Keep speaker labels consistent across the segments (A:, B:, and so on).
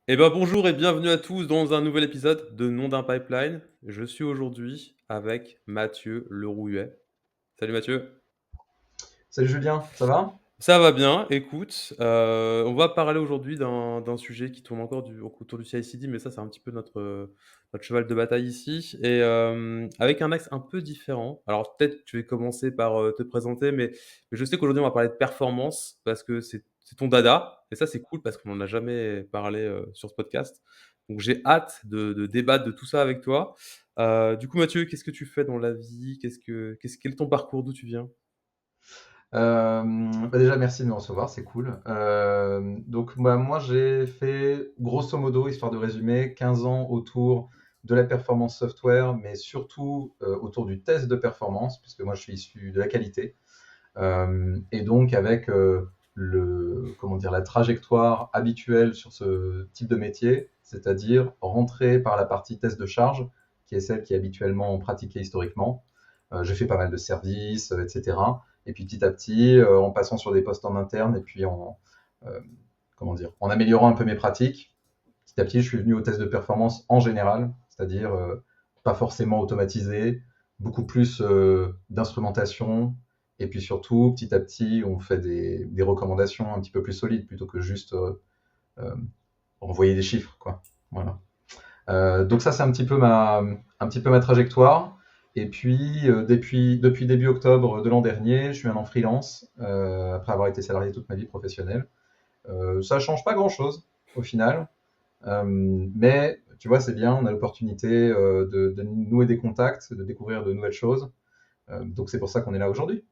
A: Eh ben, bonjour et bienvenue à tous dans un nouvel épisode de Nom d'un pipeline. Je suis aujourd'hui avec Mathieu Lerouillet. Salut Mathieu.
B: Salut Julien, ça va?
A: Ça va bien, écoute, on va parler aujourd'hui d'un sujet qui tourne encore autour du CI/CD, mais ça, c'est un petit peu notre cheval de bataille ici et avec un axe un peu différent. Alors peut-être tu vas commencer par, te présenter, mais je sais qu'aujourd'hui on va parler de performance parce que c'est ton dada et ça, c'est cool parce qu'on en a jamais parlé, sur ce podcast. Donc j'ai hâte de débattre de tout ça avec toi. Du coup Mathieu, qu'est-ce que tu fais dans la vie? Quel est ton parcours? D'où tu viens?
B: Déjà merci de me recevoir, c'est cool. Donc bah, moi j'ai fait grosso modo, histoire de résumer, 15 ans autour de la performance software, mais surtout autour du test de performance, puisque moi je suis issu de la qualité. Et donc avec comment dire, la trajectoire habituelle sur ce type de métier, c'est-à-dire rentrer par la partie test de charge, qui est celle qui est habituellement pratiquée historiquement. J'ai fait pas mal de services, etc. Et puis petit à petit, en passant sur des postes en interne et puis euh, comment dire, en améliorant un peu mes pratiques, petit à petit, je suis venu au test de performance en général, c'est-à-dire pas forcément automatisé, beaucoup plus d'instrumentation, et puis surtout, petit à petit, on fait des recommandations un petit peu plus solides plutôt que juste euh, envoyer des chiffres, quoi. Voilà. Donc ça, c'est un petit peu ma trajectoire. Et puis, depuis début octobre de l'an dernier, je suis maintenant en freelance, après avoir été salarié toute ma vie professionnelle. Ça change pas grand-chose au final. Mais tu vois, c'est bien, on a l'opportunité de nouer des contacts, de découvrir de nouvelles choses. Donc c'est pour ça qu'on est là aujourd'hui.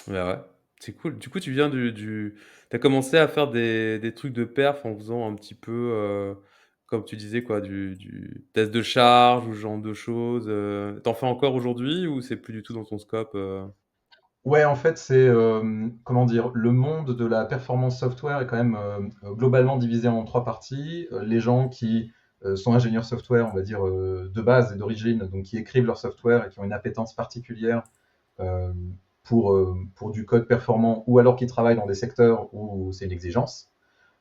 A: Bah, ouais, c'est cool. Du coup, tu viens tu commencé à faire des trucs de perf en faisant un petit peu, comme tu disais quoi, du test de charge ou ce genre de choses, tu fais encore aujourd'hui ou c'est plus du tout dans ton scope,
B: Ouais, en fait, c'est comment dire, le monde de la performance software est quand même globalement divisé en trois parties. Les gens qui sont ingénieurs software, on va dire de base et d'origine, donc qui écrivent leur software et qui ont une appétence particulière euh, pour du code performant, ou alors qui travaillent dans des secteurs où c'est une exigence.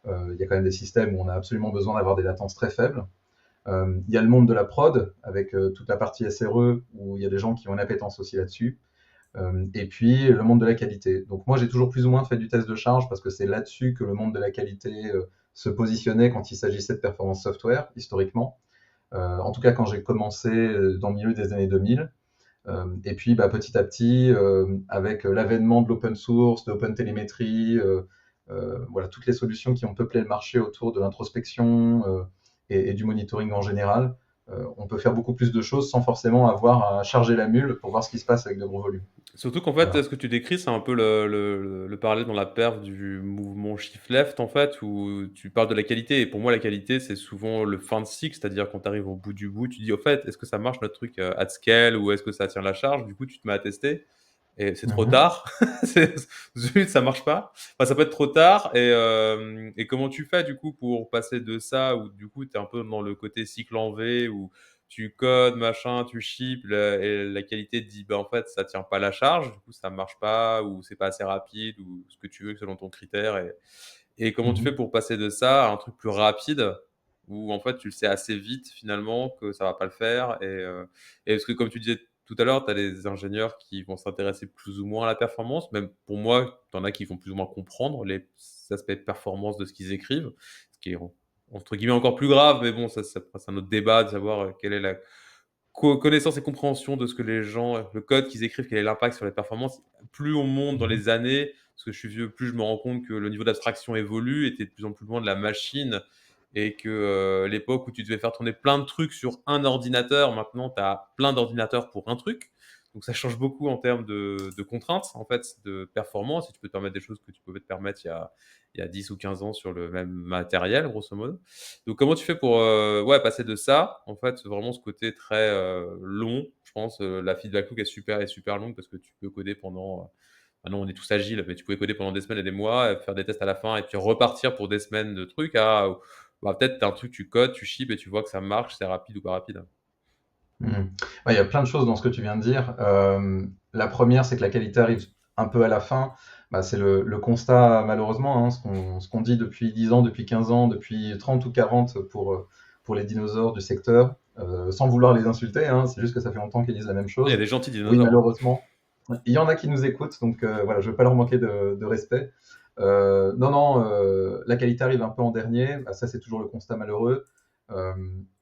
B: Il y a quand même des systèmes où on a absolument besoin d'avoir des latences très faibles. Il y a le monde de la prod, avec toute la partie SRE, où il y a des gens qui ont une appétence aussi là-dessus. Et puis le monde de la qualité. Donc moi j'ai toujours plus ou moins fait du test de charge parce que c'est là-dessus que le monde de la qualité se positionnait quand il s'agissait de performance software historiquement. En tout cas quand j'ai commencé dans le milieu des années 2000. Et puis bah, petit à petit, avec l'avènement de l'open source, de l'open télémétrie, voilà toutes les solutions qui ont peuplé le marché autour de l'introspection et du monitoring en général, on peut faire beaucoup plus de choses sans forcément avoir à charger la mule pour voir ce qui se passe avec de gros volumes.
A: surtout qu'en fait,
B: Voilà.
A: ce que tu décris, c'est un peu le parallèle dans la perf du mouvement shift left en fait, où tu parles de la qualité et pour moi la qualité, c'est souvent le fin de cycle, c'est-à-dire quand tu arrives au bout du bout, tu dis: «Au fait, est-ce que ça marche notre truc, at scale ou est-ce que ça tient la charge?» Du coup, tu te mets à tester. Et c'est trop
B: Mhm.
A: tard. Zut, ça marche pas. Enfin, ça peut être trop tard. Et comment tu fais du coup pour passer de ça où du coup tu es un peu dans le côté cycle en V où tu codes, machin, tu ships et la qualité te dit bah en fait ça tient pas la charge, du coup ça marche pas ou c'est pas assez rapide ou ce que tu veux selon ton critère. Et comment tu fais
B: Mhm.
A: pour passer de ça à un truc plus rapide où en fait tu le sais assez vite finalement que ça va pas le faire et parce que comme tu disais tout à l'heure, tu as des ingénieurs qui vont s'intéresser plus ou moins à la performance. Même pour moi, tu en as qui vont plus ou moins comprendre les aspects de performance de ce qu'ils écrivent, ce qui est entre guillemets «encore plus grave», mais bon ça c'est un autre débat de savoir, quelle est la connaissance et compréhension de ce que les gens le code qu'ils écrivent, quel est l'impact sur les performances. Plus on monte dans
B: Mhm.
A: les années, parce que je suis vieux, plus je me rends compte que le niveau d'abstraction évolue et tu es de plus en plus loin de la machine et que, l'époque où tu devais faire tourner plein de trucs sur un ordinateur, maintenant tu as plein d'ordinateurs pour un truc. Donc ça change beaucoup en termes de contraintes, en fait, de performance et tu peux te permettre des choses que tu pouvais te permettre il y a 10 ou 15 ans sur le même matériel, grosso modo. Donc comment tu fais pour, ouais, passer de ça, en fait, vraiment ce côté très, long, je pense, la feedback loop est super longue parce que tu peux coder pendant, maintenant on est tous agiles, mais tu pouvais coder pendant des semaines et des mois, faire des tests à la fin et puis repartir pour des semaines de trucs à bah, peut-être tu as un truc, tu codes, tu ships et tu vois que ça marche, c'est rapide ou pas rapide.
B: Mhm. Ouais, il y a plein de choses dans ce que tu viens de dire. La première, c'est que la qualité arrive. un peu à la fin, c'est le constat malheureusement, hein, ce qu'on dit depuis 10 ans, depuis 15 ans, depuis 30 ou 40 pour les dinosaures du secteur, sans vouloir les insulter, hein, c'est juste que ça fait longtemps qu'ils disent la même
A: Il y a
B: chose.
A: des gentils
B: Oui,
A: dinosaures, hein.
B: malheureusement, il y en a qui nous écoutent, donc voilà, je ne veux pas leur manquer de respect. Non, non, la qualité arrive un peu en dernier, ça c'est toujours le constat malheureux. Euh,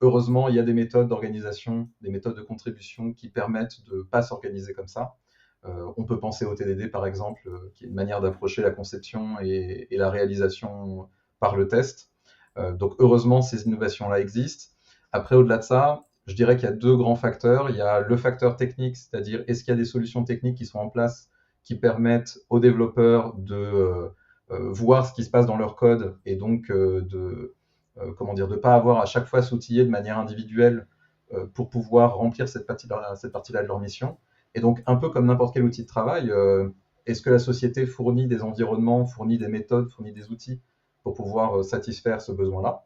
B: Heureusement, il y a des méthodes d'organisation, des méthodes de contribution qui permettent de ne pas s'organiser comme ça. On peut penser au TDD par exemple, qui est une manière d'approcher la conception et la réalisation par le test. Donc heureusement, ces innovations-là existent. Après, au-delà de ça, je dirais qu'il y a deux grands facteurs. Il y a le facteur technique, c'est-à-dire est-ce qu'il y a des solutions techniques qui sont en place qui permettent aux développeurs de voir ce qui se passe dans leur code et donc comment dire, de pas avoir à chaque fois s'outiller de manière individuelle pour pouvoir remplir cette partie-là de leur mission. Et donc, un peu comme n'importe quel outil de travail, est-ce que la société fournit des environnements, fournit des méthodes, fournit des outils pour pouvoir satisfaire ce besoin-là?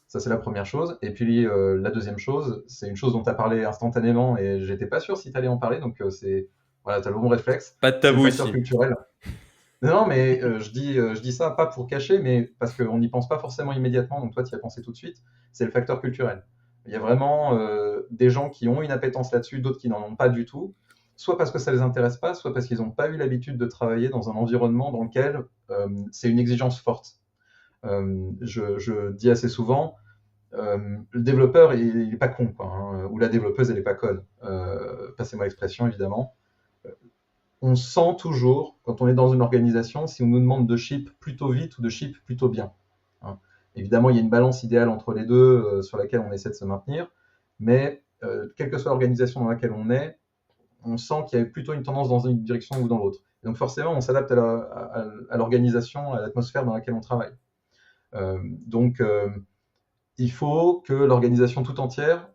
B: Ça, c'est la première chose. Et puis, la deuxième chose, c'est une chose dont tu as parlé instantanément et j'étais pas sûr si tu allais en parler, donc voilà, tu as le bon réflexe,
A: Pas de
B: c'est le
A: tabou
B: facteur
A: ici.
B: culturel. Non, mais je dis ça pas pour cacher, mais parce qu'on n'y pense pas forcément immédiatement, donc toi, tu y as pensé tout de suite, c'est le facteur culturel. Il y a vraiment des gens qui ont une appétence là-dessus, d'autres qui n'en ont pas du tout, soit parce que ça les intéresse pas, soit parce qu'ils n'ont pas eu l'habitude de travailler dans un environnement dans lequel c'est une exigence forte. Je dis assez souvent, le développeur, il n'est pas con, quoi, hein, ou la développeuse, elle n'est pas conne. Passez-moi l'expression, évidemment. On sent toujours, quand on est dans une organisation, si on nous demande de ship plutôt vite ou de ship plutôt bien, hein. Évidemment, il y a une balance idéale entre les deux sur laquelle on essaie de se maintenir, mais quelle que soit l'organisation dans laquelle on sent qu'il y a plutôt une tendance dans une direction ou dans l'autre. Donc forcément, on s'adapte à l'organisation, à l'atmosphère dans laquelle on travaille. Donc, il faut que l'organisation tout entière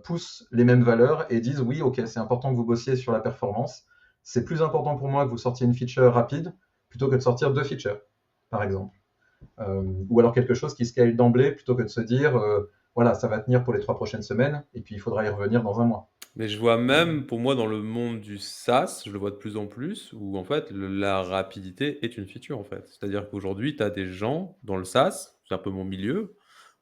B: pousse les mêmes valeurs et dise oui, ok, c'est important que vous bossiez sur la performance. C'est plus important pour moi que vous sortiez une feature rapide plutôt que de sortir deux features, par exemple. Ou alors quelque chose qui scale d'emblée plutôt que de se dire voilà, ça va tenir pour les 3 prochaines semaines et puis il faudra y revenir dans un mois.
A: Mais je vois même, pour moi, dans le monde du SaaS, je le vois de plus en plus, où en fait, la rapidité est une feature, en fait. C'est-à-dire qu'aujourd'hui, tu as des gens dans le SaaS, c'est un peu mon milieu,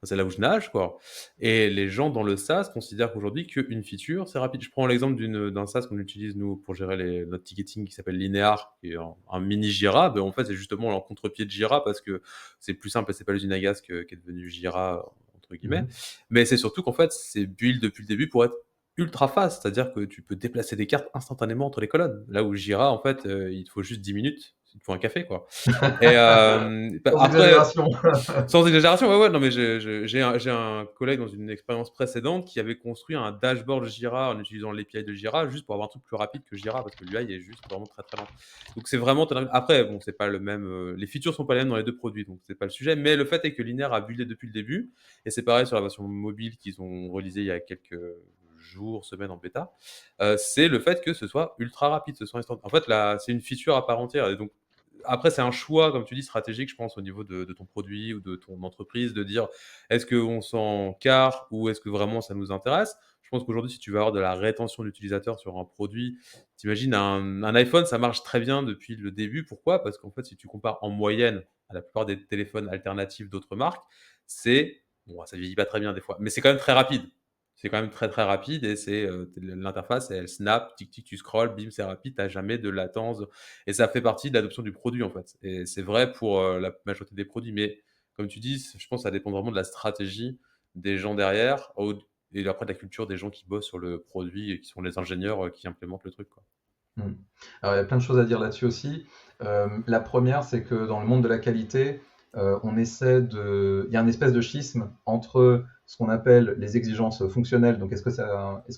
A: c'est là où je nage, quoi. Et les gens dans le SaaS considèrent qu'aujourd'hui, qu'une feature, c'est rapide. Je prends l'exemple d'un SaaS qu'on utilise, nous, pour gérer notre ticketing qui s'appelle Linear, qui est un mini Jira. Ben, en fait, c'est justement en contre-pied de Jira parce que c'est plus simple et c'est pas l'usine à gaz qui est devenu Jira, entre guillemets.
B: Mhm.
A: Mais c'est surtout qu'en fait, c'est build depuis le début pour être ultra fast, c'est-à-dire que tu peux déplacer des cartes instantanément entre les colonnes. Là où Jira, en fait, il te faut juste 10 minutes, il te faut un café, quoi. Et
B: Sans
A: après,
B: exagération.
A: sans exagération, ouais, ouais, non, mais j'ai un collègue dans une expérience précédente qui avait construit un dashboard Jira en utilisant l'API de Jira juste pour avoir un truc plus rapide que Jira parce que l'UI est juste vraiment très très lent. Donc c'est vraiment. Après, bon, c'est pas le même. Les features sont pas les mêmes dans les deux produits, donc c'est pas le sujet. Mais le fait est que Linear a buildé depuis le début et c'est pareil sur la version mobile qu'ils ont réalisée il y a quelques jours, semaines en bêta. C'est le fait que ce soit ultra rapide, ce soit instant. En fait, là, c'est une feature à part entière et donc après, c'est un choix, comme tu dis, stratégique, je pense, au niveau de ton produit ou de ton entreprise, de dire est-ce qu'on s'en carre ou est-ce que vraiment ça nous intéresse. Je pense qu'aujourd'hui, si tu veux avoir de la rétention d'utilisateurs sur un produit, t'imagines un iPhone, ça marche très bien depuis le début. Pourquoi? Parce qu'en fait, si tu compares en moyenne à la plupart des téléphones alternatifs d'autres marques, c'est, bon, ça vieillit pas très bien des fois, mais c'est quand même très rapide. C'est quand même très très rapide et c'est l'interface, elle snap, tic tic, tu scrolls, bim, c'est rapide, t'as jamais de latence et ça fait partie de l'adoption du produit, en fait. Et c'est vrai pour la majorité des produits. Mais comme tu dis, je pense que ça dépend vraiment de la stratégie des gens derrière et après de la culture des gens qui bossent sur le produit et qui sont les ingénieurs qui implémentent le truc, quoi.
B: Mm. Alors, il y a plein de choses à dire là-dessus aussi. La première, c'est que dans le monde de la qualité, il y a une espèce de schisme entre ce qu'on appelle les exigences fonctionnelles. Donc, est-ce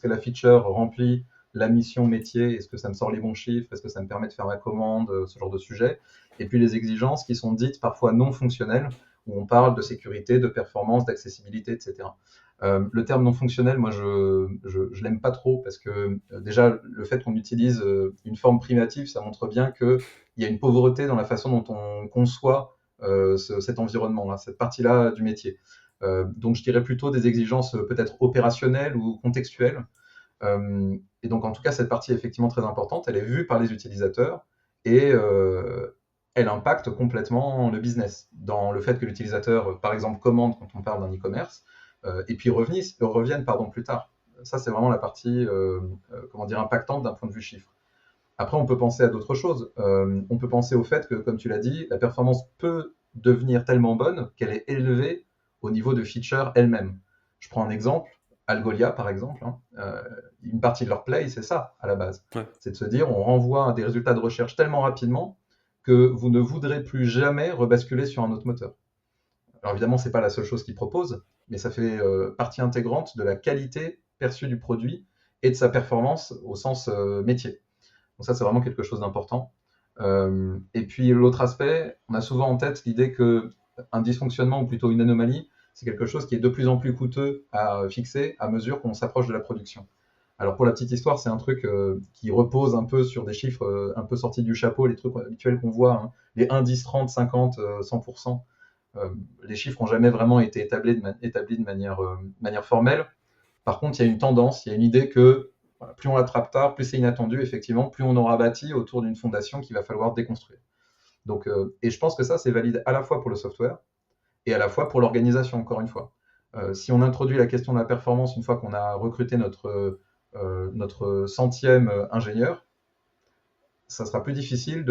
B: que la feature remplit la mission métier? Est-ce que ça me sort les bons chiffres? Est-ce que ça me permet de faire ma commande? Ce genre de sujet. Et puis les exigences qui sont dites parfois non fonctionnelles, où on parle de sécurité, de performance, d'accessibilité, etc. Le terme non fonctionnel, moi, je l'aime pas trop parce que déjà, le fait qu'on utilise une forme primative, ça montre bien qu'il y a une pauvreté dans la façon dont on conçoit cet environnement-là, cette partie-là du métier. Donc, je dirais plutôt des exigences peut-être opérationnelles ou contextuelles. Et donc, en tout cas, cette partie est effectivement très importante. Elle est vue par les utilisateurs et elle impacte complètement le business, dans le fait que l'utilisateur, par exemple, commande quand on parle d'un e-commerce, et puis revienne pardon, plus tard. Ça, c'est vraiment la partie comment dire, impactante d'un point de vue chiffre. Après, on peut penser à d'autres choses. On peut penser au fait que, comme tu l'as dit, la performance peut devenir tellement bonne qu'elle est élevée au niveau de feature elle-même. Je prends un exemple, Algolia par exemple, hein, une partie de leur play, c'est ça à la base.
A: Ouais.
B: C'est de se dire, on renvoie à des résultats de recherche tellement rapidement que vous ne voudrez plus jamais rebasculer sur un autre moteur. Alors évidemment, ce n'est pas la seule chose qu'ils proposent, mais ça fait partie intégrante de la qualité perçue du produit et de sa performance au sens métier. Donc ça, c'est vraiment quelque chose d'important. Et puis l'autre aspect, on a souvent en tête l'idée qu'un dysfonctionnement, ou plutôt une anomalie, c'est quelque chose qui est de plus en plus coûteux à fixer à mesure qu'on s'approche de la production. Alors pour la petite histoire, c'est un truc qui repose un peu sur des chiffres un peu sortis du chapeau, les trucs habituels qu'on voit, hein, les 1, 10, 30, 50, 100%. Les chiffres n'ont jamais vraiment été établis de manière formelle. Par contre, il y a une tendance, il y a une idée que voilà, plus on l'attrape tard, plus c'est inattendu, effectivement, plus on aura bâti autour d'une fondation qu'il va falloir déconstruire. Donc, et je pense que ça, c'est valide à la fois pour le software et à la fois pour l'organisation, encore une fois. Si on introduit la question de la performance une fois qu'on a recruté notre centième ingénieur, ça sera plus difficile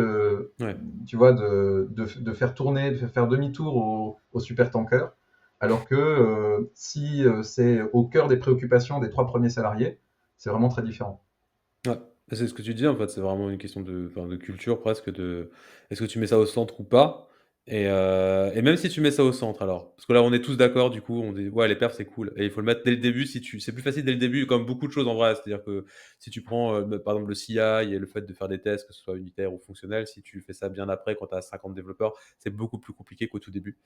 A: Ouais.
B: tu vois, de faire tourner, de faire demi-tour au supertanker, alors que si c'est au cœur des préoccupations des 3 premiers salariés, c'est vraiment très différent.
A: Ouais, c'est ce que tu dis en fait, c'est vraiment une question de, enfin, de culture presque de est-ce que tu mets ça au centre ou pas? Et même si tu mets ça au centre alors, parce que là on est tous d'accord du coup, on dit: «Ouais les perfs c'est cool» et il faut le mettre dès le début si tu c'est plus facile dès le début comme beaucoup de choses en vrai. C'est-à-dire que si tu prends, bah, par exemple le CI et le fait de faire des tests, que ce soit unitaire ou fonctionnel, si tu fais ça bien après quand tu as 50 développeurs, c'est beaucoup plus compliqué qu'au tout début.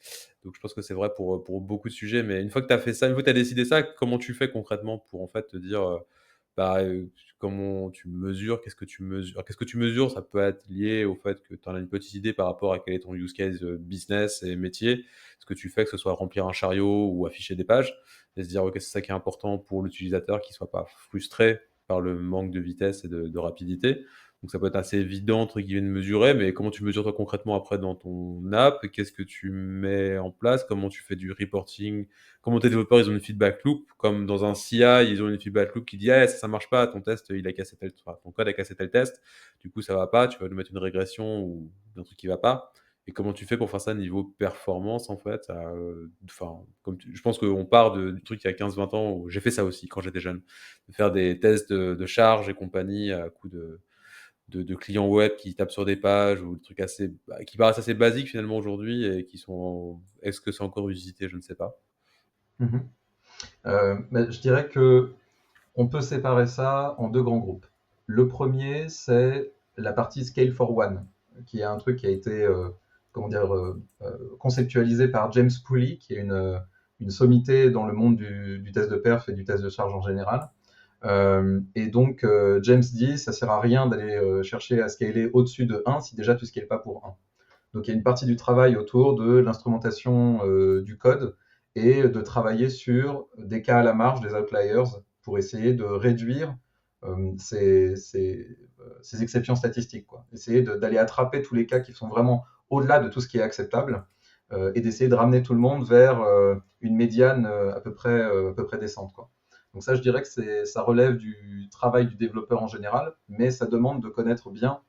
A: Donc je pense que c'est vrai pour beaucoup de sujets, mais une fois que tu as fait ça, une fois que tu as décidé ça, comment tu fais concrètement pour en fait te dire, bah, comment tu mesures? Qu'est-ce que tu mesures? Qu'est-ce que tu mesures? Ça peut être lié au fait que tu en as une petite idée par rapport à quel est ton use case, business et métier. Ce que tu fais, que ce soit remplir un chariot ou afficher des pages et se dire: «OK, c'est ça qui est important pour l'utilisateur, qu'il soit pas frustré par le manque de vitesse et de rapidité». Donc ça peut être assez évident entre guillemets de mesurer, mais comment tu mesures toi concrètement après dans ton app? Qu'est-ce que tu mets en place? Comment tu fais du reporting? Comment tes développeurs, ils ont une feedback loop, comme dans un CI, ils ont une feedback loop qui dit: «Ah, ça marche pas, ton test, il a cassé tel enfin, ton code a cassé tel test, du coup, ça va pas, tu vas nous mettre une régression ou un truc qui va pas». Et comment tu fais pour faire ça niveau performance, en fait? Enfin, comme tu je pense qu'on part du truc il y a 15-20 ans où j'ai fait ça aussi quand j'étais jeune, de faire des tests de charge et compagnie à coup de clients web qui tapent sur des pages ou des trucs assez qui paraissent assez basiques finalement aujourd'hui et qui sont est-ce que c'est encore usité? Je ne sais pas.
B: Mhm. Mais je dirais que on peut séparer ça en deux grands groupes. Le premier, c'est la partie Scale for One, qui est un truc qui a été comment dire, conceptualisé par James Pooley, qui est une sommité dans le monde du test de perf et du test de charge en général. Et donc, James dit, ça sert à rien d'aller chercher à scaler au-dessus de 1 si déjà tu ne scales pas pour 1. Donc il y a une partie du travail autour de l'instrumentation du code et de travailler sur des cas à la marge, des outliers, pour essayer de réduire ces exceptions statistiques, quoi. Essayer d'aller attraper tous les cas qui sont vraiment au-delà de tout ce qui est acceptable et d'essayer de ramener tout le monde vers une médiane à peu près décente, quoi. Donc ça, je dirais que ça relève du travail du développeur en général, mais ça demande de connaître bien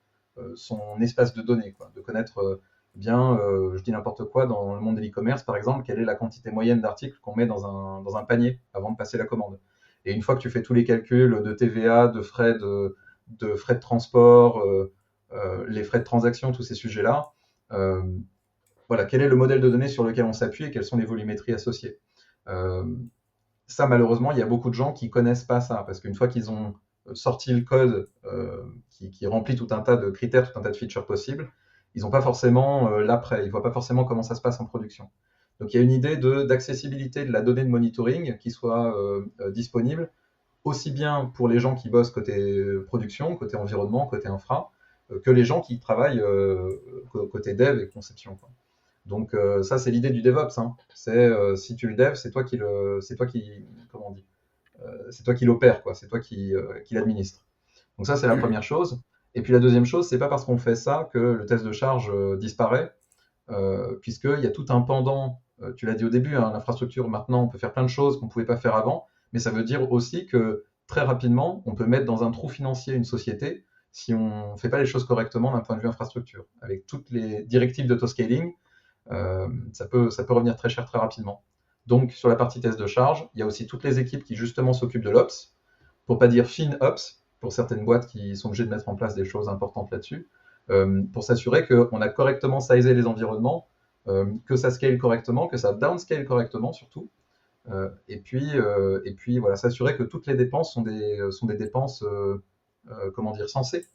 B: son espace de données, quoi, de connaître bien, je dis n'importe quoi, dans le monde de l'e-commerce, par exemple, quelle est la quantité moyenne d'articles qu'on met dans un panier avant de passer la commande. Et une fois que tu fais tous les calculs de TVA, de frais de transport, les frais de transaction, tous ces sujets-là, euh, voilà, quel est le modèle de données sur lequel on s'appuie et quelles sont les volumétries associées. Euh, Ça, malheureusement, il y a beaucoup de gens qui connaissent pas ça, parce qu'une fois qu'ils ont sorti le code qui remplit tout un tas de critères, tout un tas de features possibles, ils n'ont pas forcément l'après, ils voient pas forcément comment ça se passe en production. Donc il y a une idée d'accessibilité de la donnée de monitoring qui soit disponible aussi bien pour les gens qui bossent côté production, côté environnement, côté infra, que les gens qui travaillent côté dev et conception, quoi. Donc ça, c'est l'idée du DevOps, hein. C'est si tu le dev, comment on dit, c'est toi qui l'opère, quoi. C'est toi qui l'administre. Donc ça, c'est la première chose. Et puis la deuxième chose, c'est pas parce qu'on fait ça que le test de charge disparaît, puisqu'il y a tout un pendant, tu l'as dit au début, hein, l'infrastructure, maintenant, on peut faire plein de choses qu'on ne pouvait pas faire avant, mais ça veut dire aussi que très rapidement, on peut mettre dans un trou financier une société si on ne fait pas les choses correctement d'un point de vue infrastructure. Avec toutes les directives d'autoscaling, ça peut revenir très cher très rapidement. Donc, sur la partie test de charge, il y a aussi toutes les équipes qui justement s'occupent de l'Ops, pour pas dire FinOps, pour certaines boîtes qui sont obligées de mettre en place des choses importantes là-dessus, pour s'assurer qu'on a correctement sizé les environnements, que ça scale correctement, que ça downscale correctement surtout, et puis voilà, s'assurer que toutes les dépenses sont des dépenses comment dire, sensées.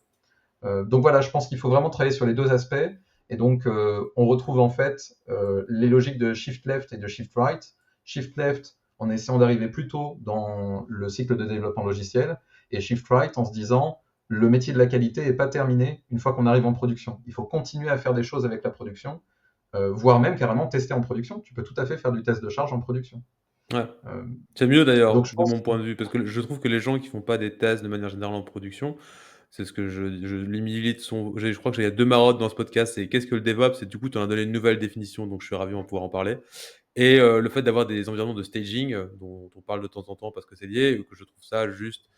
B: Donc voilà, je pense qu'il faut vraiment travailler sur les deux aspects. Et donc, on retrouve en fait les logiques de shift left et de shift right. Shift left en essayant d'arriver plus tôt dans le cycle de développement logiciel, et shift right en se disant le métier de la qualité n'est pas terminé une fois qu'on arrive en production. Il faut continuer à faire des choses avec la production, voire même carrément tester en production. Tu peux tout à fait faire du test de charge en production.
A: Ouais.
B: Euh,
A: C'est mieux
B: donc
A: d'ailleurs,
B: je
A: de
B: pense
A: mon
B: que
A: point de vue, parce que je trouve que les gens qui font pas des tests de manière générale en production, c'est ce que je les milite sont je crois que il y a 2 marottes dans ce podcast, c'est qu'est-ce que le DevOps? Et du coup, tu en as donné une nouvelle définition, donc je suis ravi d'en pouvoir en parler. Et le fait d'avoir des environnements de staging, dont on parle de temps en temps parce que c'est lié, que je trouve ça juste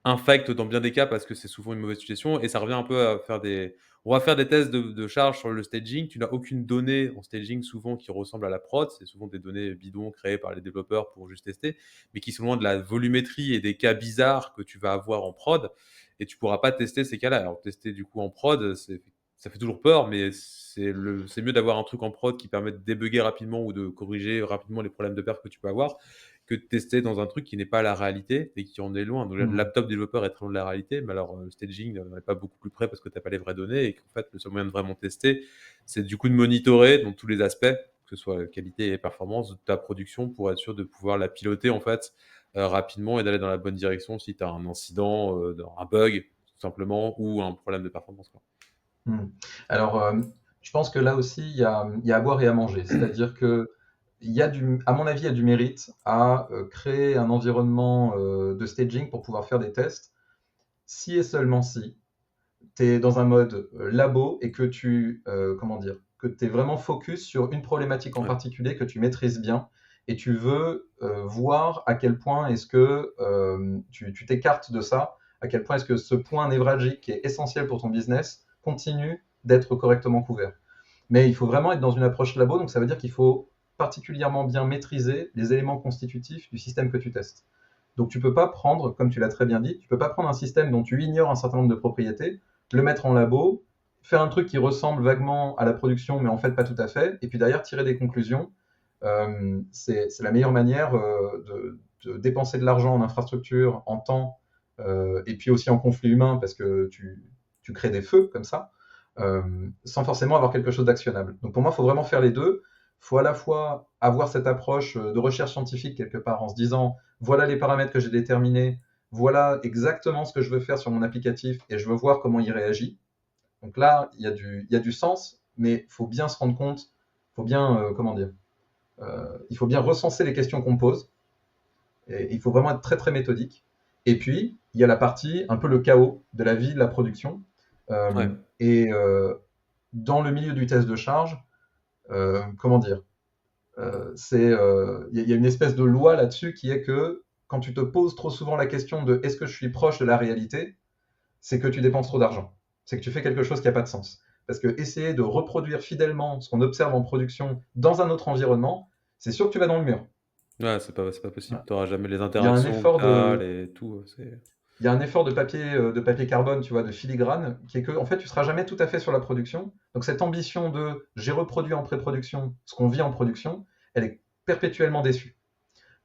A: infect dans bien des cas parce que c'est souvent une mauvaise situation et ça revient un peu à faire des on va faire des tests de charge sur le staging. Tu n'as aucune donnée en staging souvent qui ressemble à la prod. C'est souvent des données bidons créées par les développeurs pour juste tester, mais qui sont loin de la volumétrie et des cas bizarres que tu vas avoir en prod et tu pourras pas tester ces cas-là. Alors tester du coup en prod, ça fait toujours peur, mais c'est mieux d'avoir un truc en prod qui permet de débugger rapidement ou de corriger rapidement les problèmes de perf que tu peux avoir que de tester dans un truc qui n'est pas la réalité et qui en est loin. Donc, le
B: hmm.
A: laptop développeur est très loin de la réalité, mais alors le staging n'est pas beaucoup plus près parce que tu n'as pas les vraies données et qu'en fait, le seul moyen de vraiment tester, c'est du coup de monitorer dans tous les aspects, que ce soit qualité et performance de ta production pour être sûr de pouvoir la piloter en fait rapidement et d'aller dans la bonne direction si tu as un incident, un bug tout simplement ou un problème de performance, quoi.
B: Hmm. Alors, je pense que là aussi, il y a à boire et à manger. C'est-à-dire que, à mon avis, il y a du mérite à créer un environnement de staging pour pouvoir faire des tests, si et seulement si tu es dans un mode labo et que comment dire, que tu es vraiment focus sur une problématique en
A: Ouais.
B: particulier que tu maîtrises bien et tu veux voir à quel point est-ce que tu t'écartes de ça, à quel point est-ce que ce point névralgique qui est essentiel pour ton business continue d'être correctement couvert. Mais il faut vraiment être dans une approche labo, donc ça veut dire qu'il faut particulièrement bien maîtriser les éléments constitutifs du système que tu testes. Donc tu peux pas prendre, comme tu l'as très bien dit, tu peux pas prendre un système dont tu ignores un certain nombre de propriétés, le mettre en labo, faire un truc qui ressemble vaguement à la production, mais en fait pas tout à fait, et puis derrière tirer des conclusions. C'est la meilleure manière de dépenser de l'argent en infrastructure, en temps, et puis aussi en conflit humain, parce que tu crées des feux comme ça, sans forcément avoir quelque chose d'actionnable. Donc pour moi, il faut vraiment faire les deux. Il faut à la fois avoir cette approche de recherche scientifique quelque part en se disant, voilà les paramètres que j'ai déterminés, voilà exactement ce que je veux faire sur mon applicatif et je veux voir comment il réagit. Donc là, il y a du sens, mais il faut bien se rendre compte, il faut bien, comment dire, il faut bien recenser les questions qu'on pose, et il faut vraiment être très très méthodique. Et puis, il y a la partie, un peu le chaos de la vie de la production.
A: Ouais.
B: Et dans le milieu du test de charge, comment dire, il y a une espèce de loi là-dessus qui est que quand tu te poses trop souvent la question de est-ce que je suis proche de la réalité, c'est que tu dépenses trop d'argent. C'est que tu fais quelque chose qui n'a pas de sens. Parce que essayer de reproduire fidèlement ce qu'on observe en production dans un autre environnement, c'est sûr que tu vas dans le mur.
A: Ouais, c'est pas possible.
B: Voilà.
A: Tu auras jamais les
B: Il y a un
A: interactions que
B: effort
A: tu as,
B: de,
A: les tout. C'est...
B: il y a un effort de papier carbone, tu vois, de filigrane, qui est que, en fait, tu seras jamais tout à fait sur la production. Donc cette ambition de j'ai reproduit en pré-production ce qu'on vit en production, elle est perpétuellement déçue.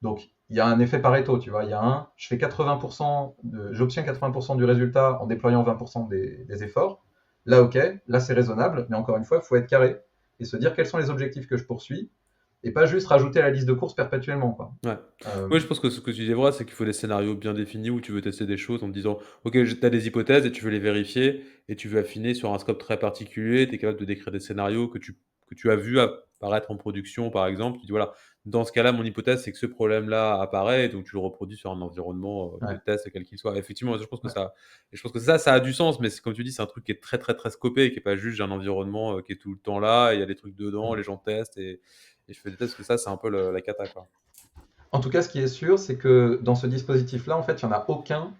B: Donc il y a un effet Pareto, tu vois, il y a je fais 80%, j'obtiens 80% du résultat en déployant 20% des efforts. Là, ok, là c'est raisonnable, mais encore une fois, il faut être carré et se dire quels sont les objectifs que je poursuis et pas juste rajouter à la liste de courses perpétuellement, quoi.
A: Ouais.
B: Euh,
A: Oui, je pense que ce que tu dis est vrai, c'est qu'il faut des scénarios bien définis où tu veux tester des choses en te disant: «OK, tu as des hypothèses et tu veux les vérifier et tu veux affiner sur un scope très particulier. Tu es capable de décrire des scénarios que tu as vus apparaître en production, par exemple. Tu dis: «Voilà, Dans ce cas-là, mon hypothèse, c'est que ce problème-là apparaît, et donc tu le reproduis sur un environnement de
B: Ouais,
A: test, quel qu'il soit. Effectivement,
B: ouais.
A: je pense que ça a du sens, mais comme tu dis, c'est un truc qui est très, très, très scopé, qui est pas juste j'ai un environnement qui est tout le temps là, il y a des trucs dedans,
B: Mm.
A: les gens testent, et je fais des tests, parce que ça, c'est un peu la cata, quoi.
B: En tout cas, ce qui est sûr, c'est que dans ce dispositif-là, en fait, il n'y en a aucun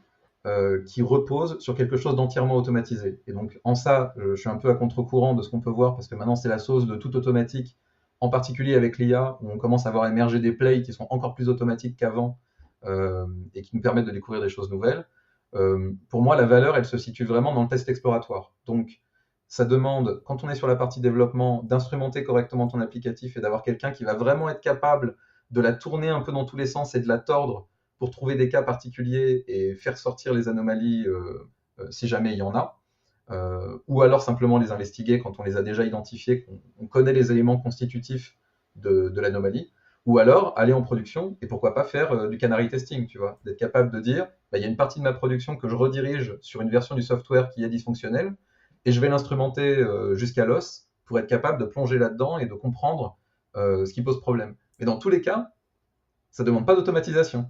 B: qui repose sur quelque chose d'entièrement automatisé. Et donc, en ça, je suis un peu à contre-courant de ce qu'on peut voir, parce que maintenant, c'est la sauce de tout automatique, en particulier avec l'IA, où on commence à voir émerger des plays qui sont encore plus automatiques qu'avant, et qui nous permettent de découvrir des choses nouvelles. Pour moi, la valeur, elle se situe vraiment dans le test exploratoire. Donc, ça demande, quand on est sur la partie développement, d'instrumenter correctement ton applicatif et d'avoir quelqu'un qui va vraiment être capable de la tourner un peu dans tous les sens et de la tordre pour trouver des cas particuliers et faire sortir les anomalies si jamais il y en a, ou alors simplement les investiguer quand on les a déjà identifiés, qu'on connaît les éléments constitutifs de l'anomalie, ou alors aller en production et pourquoi pas faire du canary testing, tu vois, d'être capable de dire, bah, il y a une partie de ma production que je redirige sur une version du software qui est dysfonctionnelle, et je vais l'instrumenter jusqu'à l'os pour être capable de plonger là-dedans et de comprendre ce qui pose problème. Mais dans tous les cas, ça ne demande pas d'automatisation.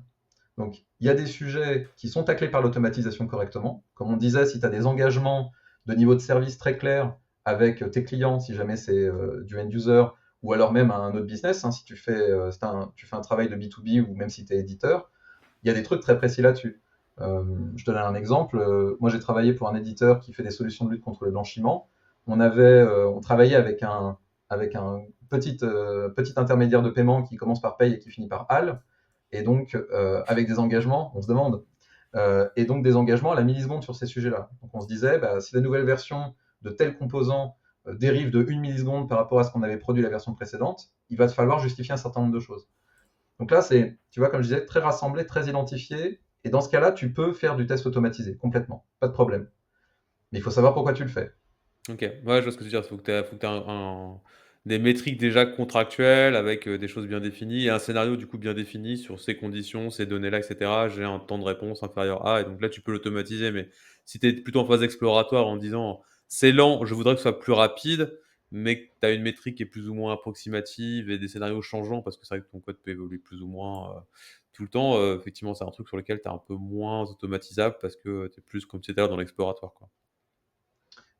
B: Donc, il y a des sujets qui sont taclés par l'automatisation correctement. Comme on disait, si tu as des engagements de niveau de service très clairs avec tes clients, si jamais c'est du end-user, ou alors même un autre business, hein, si tu fais un travail de B2B ou même si tu es éditeur, il y a des trucs très précis là-dessus. Je te donne un exemple. Moi, j'ai travaillé pour un éditeur qui fait des solutions de lutte contre le blanchiment. On travaillait avec un petit intermédiaire de paiement qui commence par paye et qui finit par AL, et donc avec des engagements, on se demande, et donc des engagements à la milliseconde sur ces sujets-là. Donc on se disait, bah, si la nouvelle version de tel composant dérive de 1 milliseconde par rapport à ce qu'on avait produit la version précédente, il va te falloir justifier un certain nombre de choses. Donc là, c'est, tu vois, comme je disais, très rassemblé, très identifié. Et dans ce cas-là, tu peux faire du test automatisé, complètement. Pas de problème. Mais il faut savoir pourquoi tu le fais.
A: Ok, ouais, je vois ce que tu veux dire. Faut que tu des métriques déjà contractuelles avec des choses bien définies et un scénario du coup bien défini sur ces conditions, ces données-là, etc. J'ai un temps de réponse inférieur à, et donc là tu peux l'automatiser. Mais si tu es plutôt en phase exploratoire en disant c'est lent, je voudrais que ce soit plus rapide, mais que tu as une métrique qui est plus ou moins approximative et des scénarios changeants, parce que c'est vrai que ton code peut évoluer plus ou moins tout le temps, effectivement, c'est un truc sur lequel tu es un peu moins automatisable parce que tu es plus, comme tu étais là, dans l'exploratoire, quoi.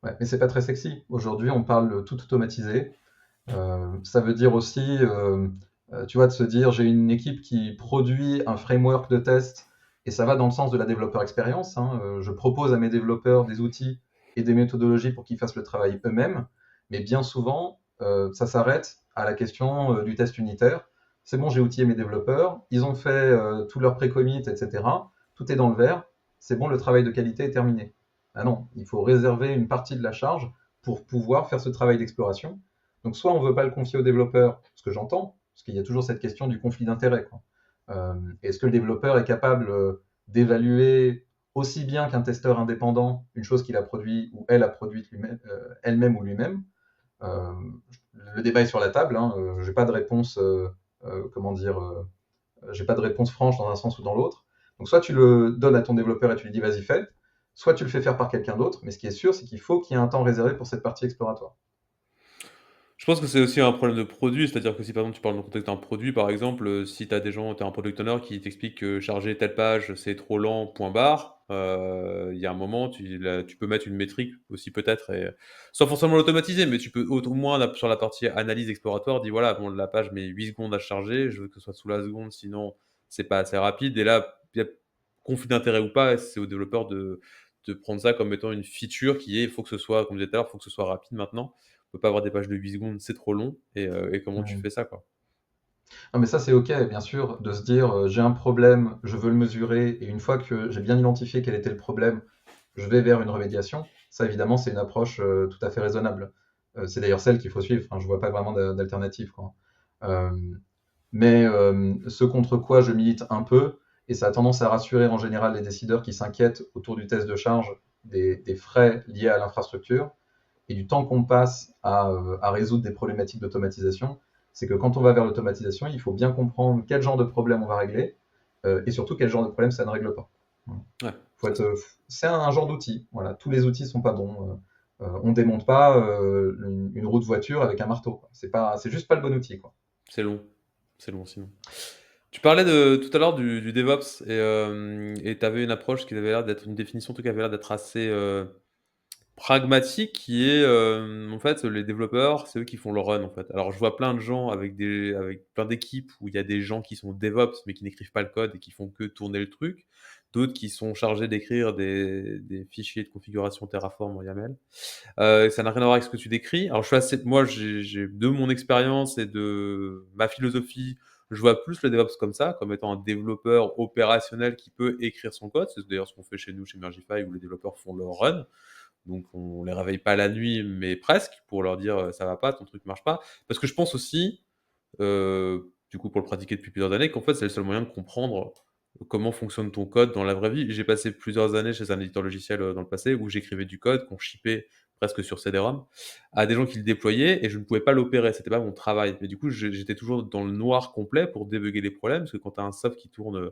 B: Ouais, mais c'est pas très sexy. Aujourd'hui, on parle de tout automatisé. Ça veut dire aussi, tu vois, de se dire, j'ai une équipe qui produit un framework de test, et ça va dans le sens de la développeur expérience, hein. Je propose à mes développeurs des outils et des méthodologies pour qu'ils fassent le travail eux-mêmes, mais bien souvent, ça s'arrête à la question du test unitaire. C'est bon, j'ai outillé mes développeurs, ils ont fait tout leur pré-commit, etc. Tout est dans le vert, c'est bon, le travail de qualité est terminé. Ah non, il faut réserver une partie de la charge pour pouvoir faire ce travail d'exploration. Donc soit on ne veut pas le confier au développeur, ce que j'entends, parce qu'il y a toujours cette question du conflit d'intérêt. Est-ce que le développeur est capable d'évaluer aussi bien qu'un testeur indépendant une chose qu'il a produit ou elle a produite elle-même ou lui-même? euh, le débat est sur la table. Hein, j'ai pas de réponse, comment dire, j'ai pas de réponse franche dans un sens ou dans l'autre. Donc soit tu le donnes à ton développeur et tu lui dis vas-y fais, soit tu le fais faire par quelqu'un d'autre. Mais ce qui est sûr, c'est qu'il faut qu'il y ait un temps réservé pour cette partie exploratoire.
A: Je pense que c'est aussi un problème de produit, c'est-à-dire que si par exemple tu parles dans le contexte d'un produit, par exemple, si tu as des gens, tu as un product owner qui t'explique que charger telle page c'est trop lent, point barre, il y a un moment, tu peux mettre une métrique aussi peut-être, et sans forcément l'automatiser, mais tu peux au moins sur la partie analyse exploratoire, dire voilà, bon, la page met 8 secondes à charger, je veux que ce soit sous la seconde, sinon c'est pas assez rapide. Et là, il y a conflit d'intérêt ou pas, c'est au développeur de prendre ça comme étant une feature qui est, il faut que ce soit, comme je disais tout à l'heure, il faut que ce soit rapide maintenant. On peut pas avoir des pages de 8 secondes, c'est trop long, et comment tu
B: Mmh.
A: fais ça, quoi?
B: Non, mais ça, c'est OK, bien sûr, de se dire, j'ai un problème, je veux le mesurer, et une fois que j'ai bien identifié quel était le problème, je vais vers une remédiation. Ça, évidemment, c'est une approche tout à fait raisonnable. C'est d'ailleurs celle qu'il faut suivre. Enfin, je vois pas vraiment d'alternative, quoi. Euh, mais ce contre quoi je milite un peu, et ça a tendance à rassurer en général les décideurs qui s'inquiètent autour du test de charge des frais liés à l'infrastructure et du temps qu'on passe à résoudre des problématiques d'automatisation, c'est que quand on va vers l'automatisation, il faut bien comprendre quel genre de problème on va régler et surtout quel genre de problème ça ne règle pas.
A: Ouais,
B: Faut
A: ça
B: être, c'est un genre d'outil. Voilà, tous les outils sont pas bons. On démonte pas une roue de voiture avec un marteau. C'est pas, c'est juste pas le bon outil, quoi.
A: c'est long. C'est long sinon. Tu parlais de tout à l'heure du DevOps et tu avais une approche qui avait l'air d'être une définition en tout cas, qui avait l'air d'être assez, pragmatique qui est, en fait, les développeurs, c'est eux qui font le run, en fait. Alors je vois plein de gens avec plein d'équipes où il y a des gens qui sont DevOps, mais qui n'écrivent pas le code et qui font que tourner le truc. D'autres qui sont chargés d'écrire des fichiers de configuration Terraform en YAML. Ça n'a rien à voir avec ce que tu décris. Alors je suis assez moi, j'ai de mon expérience et de ma philosophie, je vois plus le DevOps comme ça, comme étant un développeur opérationnel qui peut écrire son code. C'est d'ailleurs ce qu'on fait chez nous, chez Mergify, où les développeurs font le run. Donc on les réveille pas la nuit, mais presque, pour leur dire, «Ça va pas, ton truc marche pas». Parce que je pense aussi, du coup pour le pratiquer depuis plusieurs années, qu'en fait c'est le seul moyen de comprendre comment fonctionne ton code dans la vraie vie. J'ai passé plusieurs années chez un éditeur logiciel, dans le passé, où j'écrivais du code qu'on shippait presque sur CD-ROM à des gens qui le déployaient et je ne pouvais pas l'opérer, c'était pas mon travail. Mais du coup, j'étais toujours dans le noir complet pour débugger les problèmes, parce que quand tu as un soft qui tourne,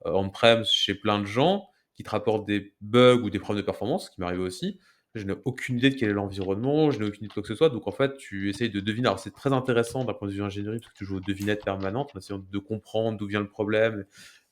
A: on-prem chez plein de gens, qui te rapportent des bugs ou des problèmes de performance, ce qui m'arrivait aussi, je n'ai aucune idée de quel est l'environnement, je n'ai aucune idée de quoi que ce soit. Donc en fait, tu essayes de deviner. Alors c'est très intéressant d'un point de vue ingénierie, parce que tu joues aux devinettes permanentes, en essayant de comprendre d'où vient le problème.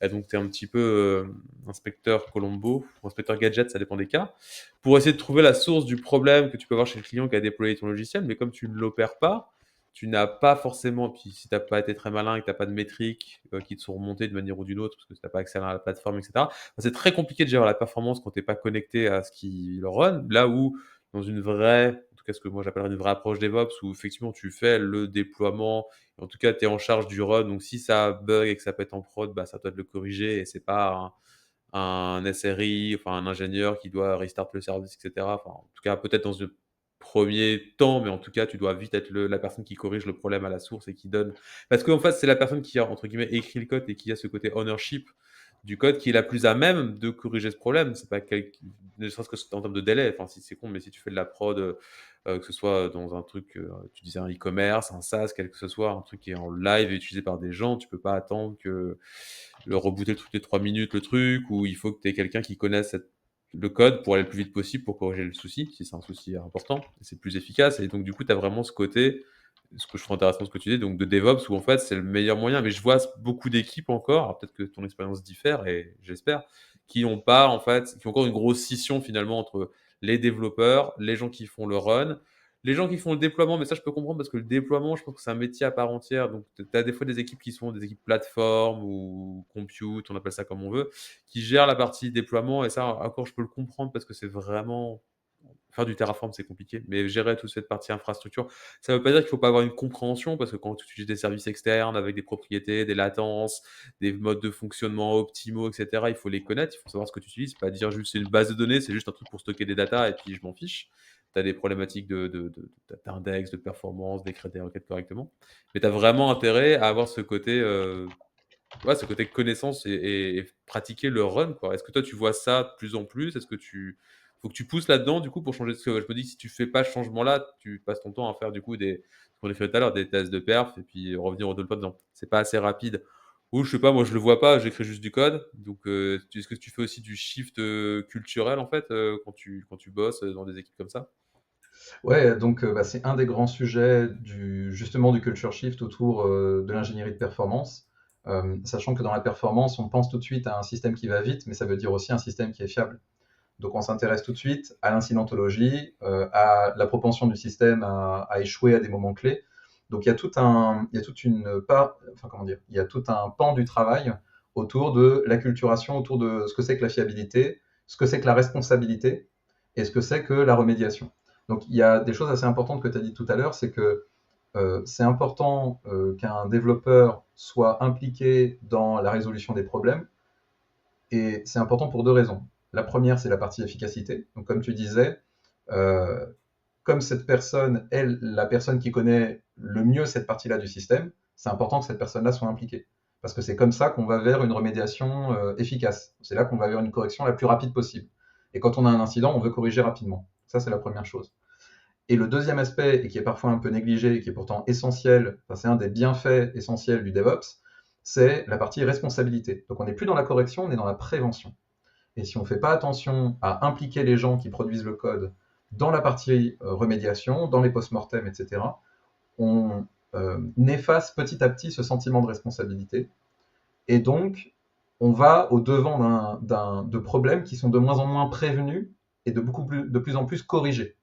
A: Et donc tu es un petit peu inspecteur Colombo, ou inspecteur gadget, ça dépend des cas, pour essayer de trouver la source du problème que tu peux avoir chez le client qui a déployé ton logiciel. Mais comme tu ne l'opères pas, tu n'as pas forcément, puis si tu n'as pas été très malin et que tu n'as pas de métriques qui te sont remontées de manière ou d'une autre, parce que tu n'as pas accès à la plateforme, etc., c'est très compliqué de gérer la performance quand tu es pas connecté à ce qui le run. Là où, dans une vraie, en tout cas ce que moi j'appellerais une vraie approche DevOps, où effectivement tu fais le déploiement, en tout cas tu es en charge du run, donc si ça bug et que ça pète en prod, bah, ça doit de le corriger et c'est pas un SRI, enfin un ingénieur qui doit restart le service, etc. Enfin, en tout cas, peut-être dans un premier temps, mais en tout cas, tu dois vite être la personne qui corrige le problème à la source et qui donne. Parce qu'en fait, c'est la personne qui a, entre guillemets, écrit le code et qui a ce côté ownership du code qui est la plus à même de corriger ce problème. C'est pas ne serait-ce que en termes de délai. Enfin, si c'est con, mais si tu fais de la prod, que ce soit dans un truc, tu disais un e-commerce, un SaaS, quel que ce soit, un truc qui est en live et utilisé par des gens, tu peux pas attendre que le rebooter toutes les 3 minutes le truc, ou il faut que tu aies quelqu'un qui connaisse le code pour aller le plus vite possible pour corriger le souci, si c'est un souci important, c'est plus efficace. Et donc, du coup, tu as vraiment ce côté, ce que je trouve intéressant, ce que tu dis, donc de DevOps, où en fait, c'est le meilleur moyen. Mais je vois beaucoup d'équipes encore, alors peut-être que ton expérience diffère, et j'espère, qui ont pas, en fait, qui ont encore une grosse scission finalement entre les développeurs, les gens qui font le run, les gens qui font le déploiement. Mais ça, je peux comprendre parce que le déploiement, je pense que c'est un métier à part entière. Donc, tu as des fois des équipes qui sont des équipes plateforme ou compute, on appelle ça comme on veut, qui gèrent la partie déploiement. Et ça, encore, je peux le comprendre parce que c'est vraiment. Faire du Terraform, c'est compliqué, mais gérer toute cette partie infrastructure, ça ne veut pas dire qu'il ne faut pas avoir une compréhension, parce que quand tu utilises des services externes avec des propriétés, des latences, des modes de fonctionnement optimaux, etc., il faut les connaître, il faut savoir ce que tu utilises, pas dire juste c'est une base de données, c'est juste un truc pour stocker des datas et puis je m'en fiche. Tu as des problématiques d'index, de performance, d'écrire des requêtes correctement. Mais tu as vraiment intérêt à avoir ce côté, ouais, ce côté connaissance et pratiquer le run, quoi. Est-ce que toi, tu vois ça de plus en plus? Est-ce que tu faut que tu pousses là-dedans, du coup, pour changer? Parce que je me dis que si tu fais pas ce changement-là, tu passes ton temps à faire, du coup, ce qu'on a fait tout à l'heure, des tests de perf et puis revenir au déploiement en disant: «C'est pas assez rapide» ou je sais pas, moi, je le vois pas, j'écris juste du code. Donc, est-ce que tu fais aussi du shift, culturel, en fait, quand tu bosses, dans des équipes comme ça?
B: Ouais, donc bah, c'est un des grands sujets justement du culture shift autour de l'ingénierie de performance. Sachant que dans la performance, on pense tout de suite à un système qui va vite, mais ça veut dire aussi un système qui est fiable. Donc on s'intéresse tout de suite à l'incidentologie, à la propension du système à échouer à des moments clés. Donc il y a toute une part, enfin comment dire, il y a tout un pan du travail autour de l'acculturation, autour de ce que c'est que la fiabilité, ce que c'est que la responsabilité et ce que c'est que la remédiation. Donc il y a des choses assez importantes que tu as dit tout à l'heure, c'est que c'est important qu'un développeur soit impliqué dans la résolution des problèmes, et c'est important pour deux raisons. La première, c'est la partie efficacité. Donc, comme tu disais, euh, comme cette personne est la personne qui connaît le mieux cette partie-là du système, c'est important que cette personne-là soit impliquée. Parce que c'est comme ça qu'on va vers une remédiation efficace. C'est là qu'on va vers une correction la plus rapide possible. Et quand on a un incident, on veut corriger rapidement. Ça, c'est la première chose. Et le deuxième aspect, et qui est parfois un peu négligé, et qui est pourtant essentiel, enfin, c'est un des bienfaits essentiels du DevOps, c'est la partie responsabilité. Donc on n'est plus dans la correction, on est dans la prévention. Et si on ne fait pas attention à impliquer les gens qui produisent le code dans la partie remédiation, dans les post-mortem, etc., on n'efface petit à petit ce sentiment de responsabilité. Et donc, on va au-devant de problèmes qui sont de moins en moins prévenus et de plus en plus corrigés.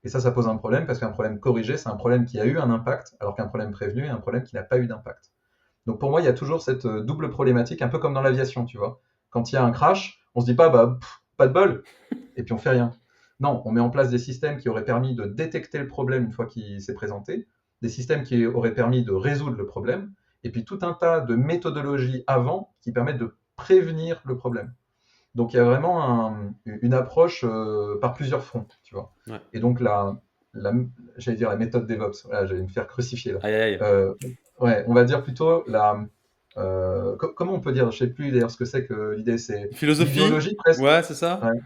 B: Et ça pose un problème, parce qu'un problème corrigé, c'est un problème qui a eu un impact, alors qu'un problème prévenu est un problème qui n'a pas eu d'impact. Donc pour moi, il y a toujours cette double problématique, un peu comme dans l'aviation, tu vois. Quand il y a un crash, on se dit pas, pas de bol, et puis on fait rien. Non, on met en place des systèmes qui auraient permis de détecter le problème une fois qu'il s'est présenté, des systèmes qui auraient permis de résoudre le problème, et puis tout un tas de méthodologies avant qui permettent de prévenir le problème. Donc il y a vraiment une approche par plusieurs fronts, tu vois.
A: Ouais.
B: Et donc la j'allais dire la méthode DevOps, voilà, j'allais me faire crucifier là.
A: Aïe, aïe, aïe.
B: Ouais, on va dire plutôt comment on peut dire, je sais plus d'ailleurs ce que c'est que l'idée, c'est
A: Philosophie?
B: l'idéologie presque.
A: Ouais, c'est ça?
B: Ouais.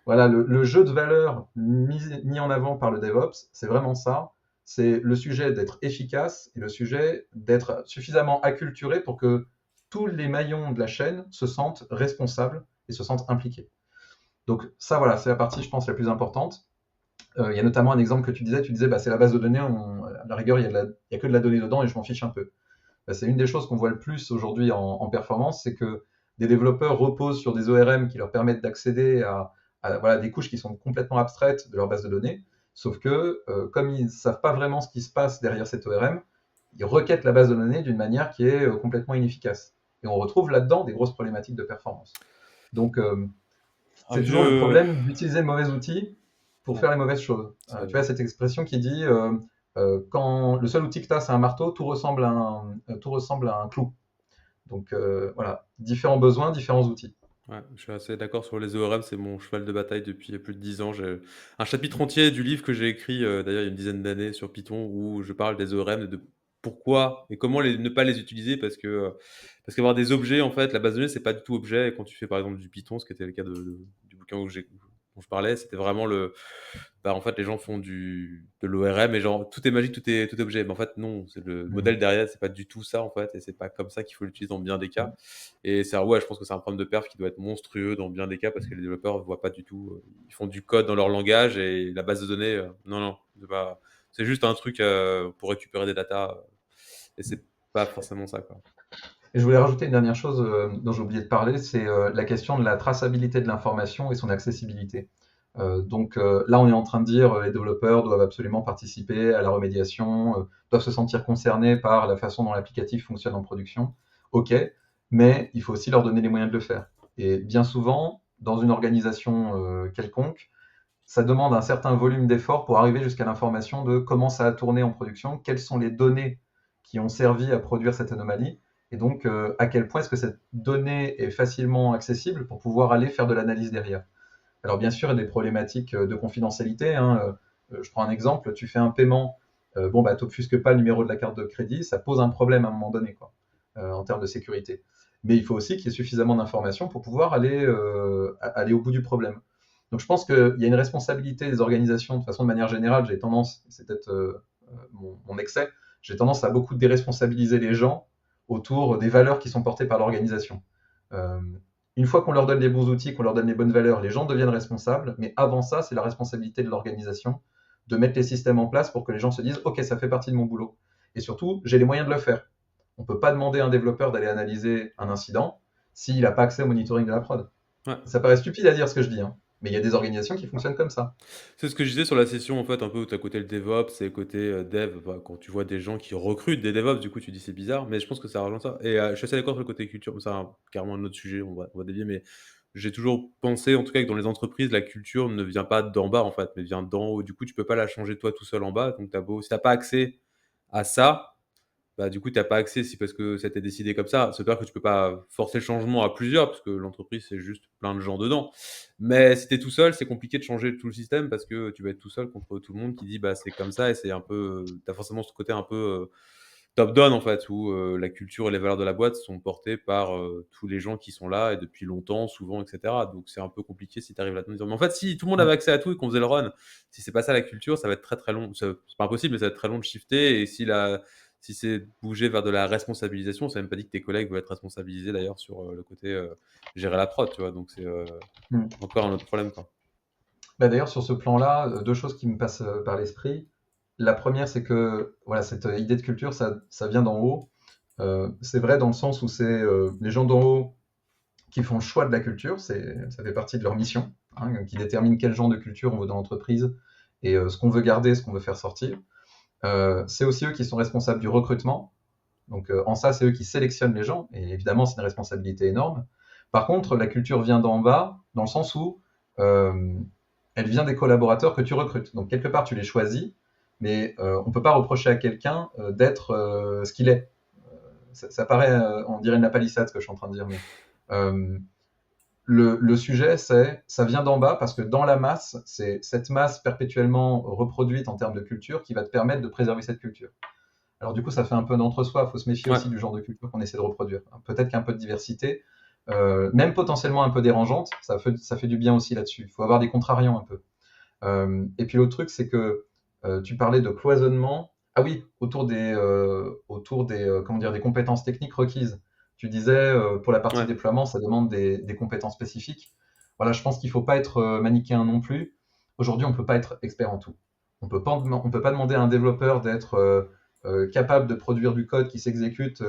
B: Voilà, le jeu de valeur mis en avant par le DevOps, c'est vraiment ça. C'est le sujet d'être efficace et le sujet d'être suffisamment acculturé pour que tous les maillons de la chaîne se sentent responsables et se sentent impliqués. Donc ça, voilà, c'est la partie, je pense, la plus importante. Il y a notamment un exemple que tu disais, bah, c'est la base de données, à la rigueur, il y a que de la donnée dedans et je m'en fiche un peu. Bah, c'est une des choses qu'on voit le plus aujourd'hui en performance, c'est que des développeurs reposent sur des ORM qui leur permettent d'accéder voilà, des couches qui sont complètement abstraites de leur base de données, sauf que comme ils ne savent pas vraiment ce qui se passe derrière cet ORM, ils requêtent la base de données d'une manière qui est complètement inefficace. Et on retrouve là-dedans des grosses problématiques de performance. Donc,
A: Un
B: c'est toujours le
A: vieux.
B: problème d'utiliser le mauvais outil pour
A: Ouais,
B: faire les mauvaises choses. Tu vois cette expression qui dit quand le seul outil que tu as, c'est un marteau, tout ressemble à un clou. Donc voilà, différents besoins, différents outils.
A: ouais, je suis assez d'accord sur les ORM, c'est mon cheval de bataille depuis plus de 10 ans. J'ai un chapitre entier du livre que j'ai écrit, d'ailleurs il y a une dizaine d'années sur Python où je parle des ORM et de pourquoi et comment ne pas les utiliser parce qu'avoir des objets, en fait, la base de données, c'est pas du tout objet. Et quand tu fais par exemple du Python, ce qui était le cas du bouquin dont je parlais, c'était vraiment bah, en fait, les gens font de l'ORM et genre tout est magique, tout est objet. Mais en fait, non, c'est le modèle
B: Mhm.
A: derrière, c'est pas du tout ça en fait, et c'est pas comme ça qu'il faut l'utiliser dans bien des cas. Et c'est ouais, je pense que c'est un problème de perf qui doit être monstrueux dans bien des cas parce que les développeurs voient pas du tout. Ils font du code dans leur langage et la base de données, non, non, c'est juste un truc pour récupérer des datas et c'est pas forcément ça quoi.
B: Et je voulais rajouter une dernière chose dont j'ai oublié de parler, c'est la question de la traçabilité de l'information et son accessibilité. Donc là, on est en train de dire les développeurs doivent absolument participer à la remédiation, doivent se sentir concernés par la façon dont l'applicatif fonctionne en production. Ok, mais il faut aussi leur donner les moyens de le faire. Et bien souvent, dans une organisation quelconque, ça demande un certain volume d'effort pour arriver jusqu'à l'information de comment ça a tourné en production, quelles sont les données qui ont servi à produire cette anomalie, et donc à quel point est-ce que cette donnée est facilement accessible pour pouvoir aller faire de l'analyse derrière. Alors bien sûr, il y a des problématiques de confidentialité, hein. Je prends un exemple, tu fais un paiement, bon bah t'obfusques pas le numéro de la carte de crédit, ça pose un problème à un moment donné, quoi, en termes de sécurité. Mais il faut aussi qu'il y ait suffisamment d'informations pour pouvoir aller au bout du problème. Donc je pense qu'il y a une responsabilité des organisations, de façon de manière générale, j'ai tendance, c'est peut-être mon excès, j'ai tendance à beaucoup déresponsabiliser les gens autour des valeurs qui sont portées par l'organisation. Euh, une fois qu'on leur donne les bons outils, qu'on leur donne les bonnes valeurs, les gens deviennent responsables, mais avant ça, c'est la responsabilité de l'organisation de mettre les systèmes en place pour que les gens se disent « Ok, ça fait partie de mon boulot ». Et surtout, j'ai les moyens de le faire. On ne peut pas demander à un développeur d'aller analyser un incident s'il n'a pas accès au monitoring de la prod.
A: Ouais.
B: Ça paraît stupide à dire ce que je dis, hein, mais il y a des organisations qui fonctionnent comme ça.
A: C'est ce que je disais sur la session, en fait, un peu où tu as côté le DevOps et côté dev. Bah, quand tu vois des gens qui recrutent des DevOps, du coup, tu dis c'est bizarre, mais je pense que ça rejoint ça. Et je suis assez d'accord sur le côté culture, c'est carrément un autre sujet, on va dévier, mais j'ai toujours pensé, en tout cas, que dans les entreprises, la culture ne vient pas d'en bas, en fait, mais vient d'en haut. Du coup, tu peux pas la changer toi tout seul en bas. Donc, si t'as pas accès à ça, bah, du coup, tu as pas accès si parce que ça a été décidé comme ça. C'est clair que tu peux pas forcer le changement à plusieurs, parce que l'entreprise, c'est juste plein de gens dedans. Mais si tu es tout seul, c'est compliqué de changer tout le système parce que tu vas être tout seul contre tout le monde qui dit bah c'est comme ça et c'est un peu. Tu as forcément ce côté un peu top-down en fait, où la culture et les valeurs de la boîte sont portées par tous les gens qui sont là et depuis longtemps, souvent, etc. Donc c'est un peu compliqué si tu arrives là-dedans. Mais en fait, si tout le monde avait accès à tout et qu'on faisait le run, si c'est pas ça la culture, ça va être très très long. C'est pas impossible, mais ça va être très long de shifter. Et si c'est bouger vers de la responsabilisation, ça même pas dit que tes collègues vont être responsabilisés d'ailleurs sur le côté gérer la prod, tu vois. Donc c'est
B: Mm.
A: encore un autre problème, quoi.
B: Bah, d'ailleurs, sur ce plan-là, deux choses qui me passent par l'esprit. La première, c'est que voilà, cette idée de culture, ça vient d'en haut. C'est vrai dans le sens où c'est les gens d'en haut qui font le choix de la culture, ça fait partie de leur mission, hein, qui détermine quel genre de culture on veut dans l'entreprise et ce qu'on veut garder, ce qu'on veut faire sortir. C'est aussi eux qui sont responsables du recrutement. Donc en ça, c'est eux qui sélectionnent les gens, et évidemment, c'est une responsabilité énorme. Par contre, la culture vient d'en bas, dans le sens où euh, elle vient des collaborateurs que tu recrutes. Donc quelque part, tu les choisis, mais on ne peut pas reprocher à quelqu'un d'être ce qu'il est. Ça paraît, on dirait une la palissade, ce que je suis en train de dire, mais euh, le sujet, ça vient d'en bas parce que dans la masse, c'est cette masse perpétuellement reproduite en termes de culture qui va te permettre de préserver cette culture. Alors du coup, ça fait un peu d'entre-soi. Il faut se méfier
A: Ouais.
B: aussi du genre de culture qu'on essaie de reproduire. Peut-être qu'un peu de diversité, même potentiellement un peu dérangeante, ça fait du bien aussi là-dessus. Il faut avoir des contrariants un peu. Et puis l'autre truc, c'est que tu parlais de cloisonnement. Ah oui, autour des comment dire, des compétences techniques requises. Tu disais, pour la partie
A: Ouais.
B: déploiement, ça demande des compétences spécifiques. Voilà, je pense qu'il ne faut pas être manichéen non plus. Aujourd'hui, on ne peut pas être expert en tout. On peut pas demander à un développeur d'être capable de produire du code qui s'exécute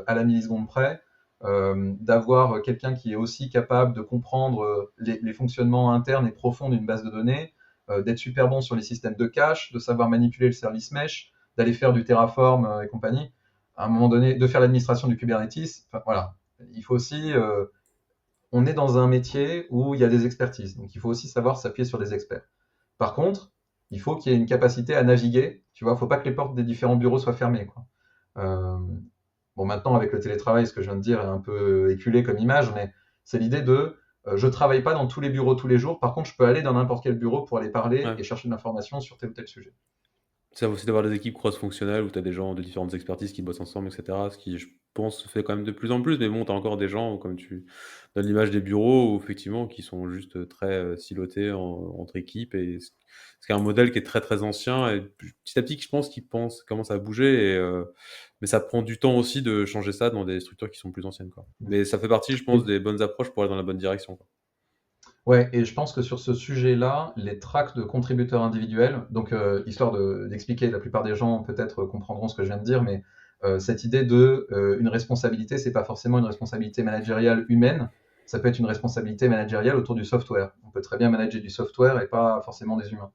B: à la milliseconde près, d'avoir quelqu'un qui est aussi capable de comprendre les fonctionnements internes et profonds d'une base de données, d'être super bon sur les systèmes de cache, de savoir manipuler le service mesh, d'aller faire du Terraform et compagnie, à un moment donné, de faire l'administration du Kubernetes. Enfin, voilà. Il faut aussi, on est dans un métier où il y a des expertises, donc il faut aussi savoir s'appuyer sur des experts. Par contre, il faut qu'il y ait une capacité à naviguer. Tu vois, il ne faut pas que les portes des différents bureaux soient fermées, quoi. Euh, bon, maintenant, avec le télétravail, ce que je viens de dire est un peu éculé comme image, mais c'est l'idée de je ne travaille pas dans tous les bureaux tous les jours. Par contre, je peux aller dans n'importe quel bureau pour aller parler
A: Ouais.
B: et chercher de l'information sur tel ou tel sujet.
A: Ça va aussi d'avoir des équipes cross-fonctionnelles où tu as des gens de différentes expertises qui bossent ensemble, et cetera. Ce qui, je pense, se fait quand même de plus en plus. Mais bon, tu as encore des gens, comme tu donnes l'image des bureaux, où effectivement, qui sont juste très silotés entre équipes. Et ce qui est un modèle qui est très très ancien. Et petit à petit, je pense qu'il commence à bouger. Mais ça prend du temps aussi de changer ça dans des structures qui sont plus anciennes, quoi. Mais ça fait partie, je pense,
B: Et,
A: des bonnes approches pour aller dans la bonne direction, quoi.
B: ouais, et je pense que sur ce sujet-là, les tracks de contributeurs individuels, donc histoire d'expliquer, la plupart des gens peut-être comprendront ce que je viens de dire, mais cette idée de une responsabilité, c'est pas forcément une responsabilité managériale humaine, ça peut être une responsabilité managériale autour du software. On peut très bien manager du software et pas forcément des humains.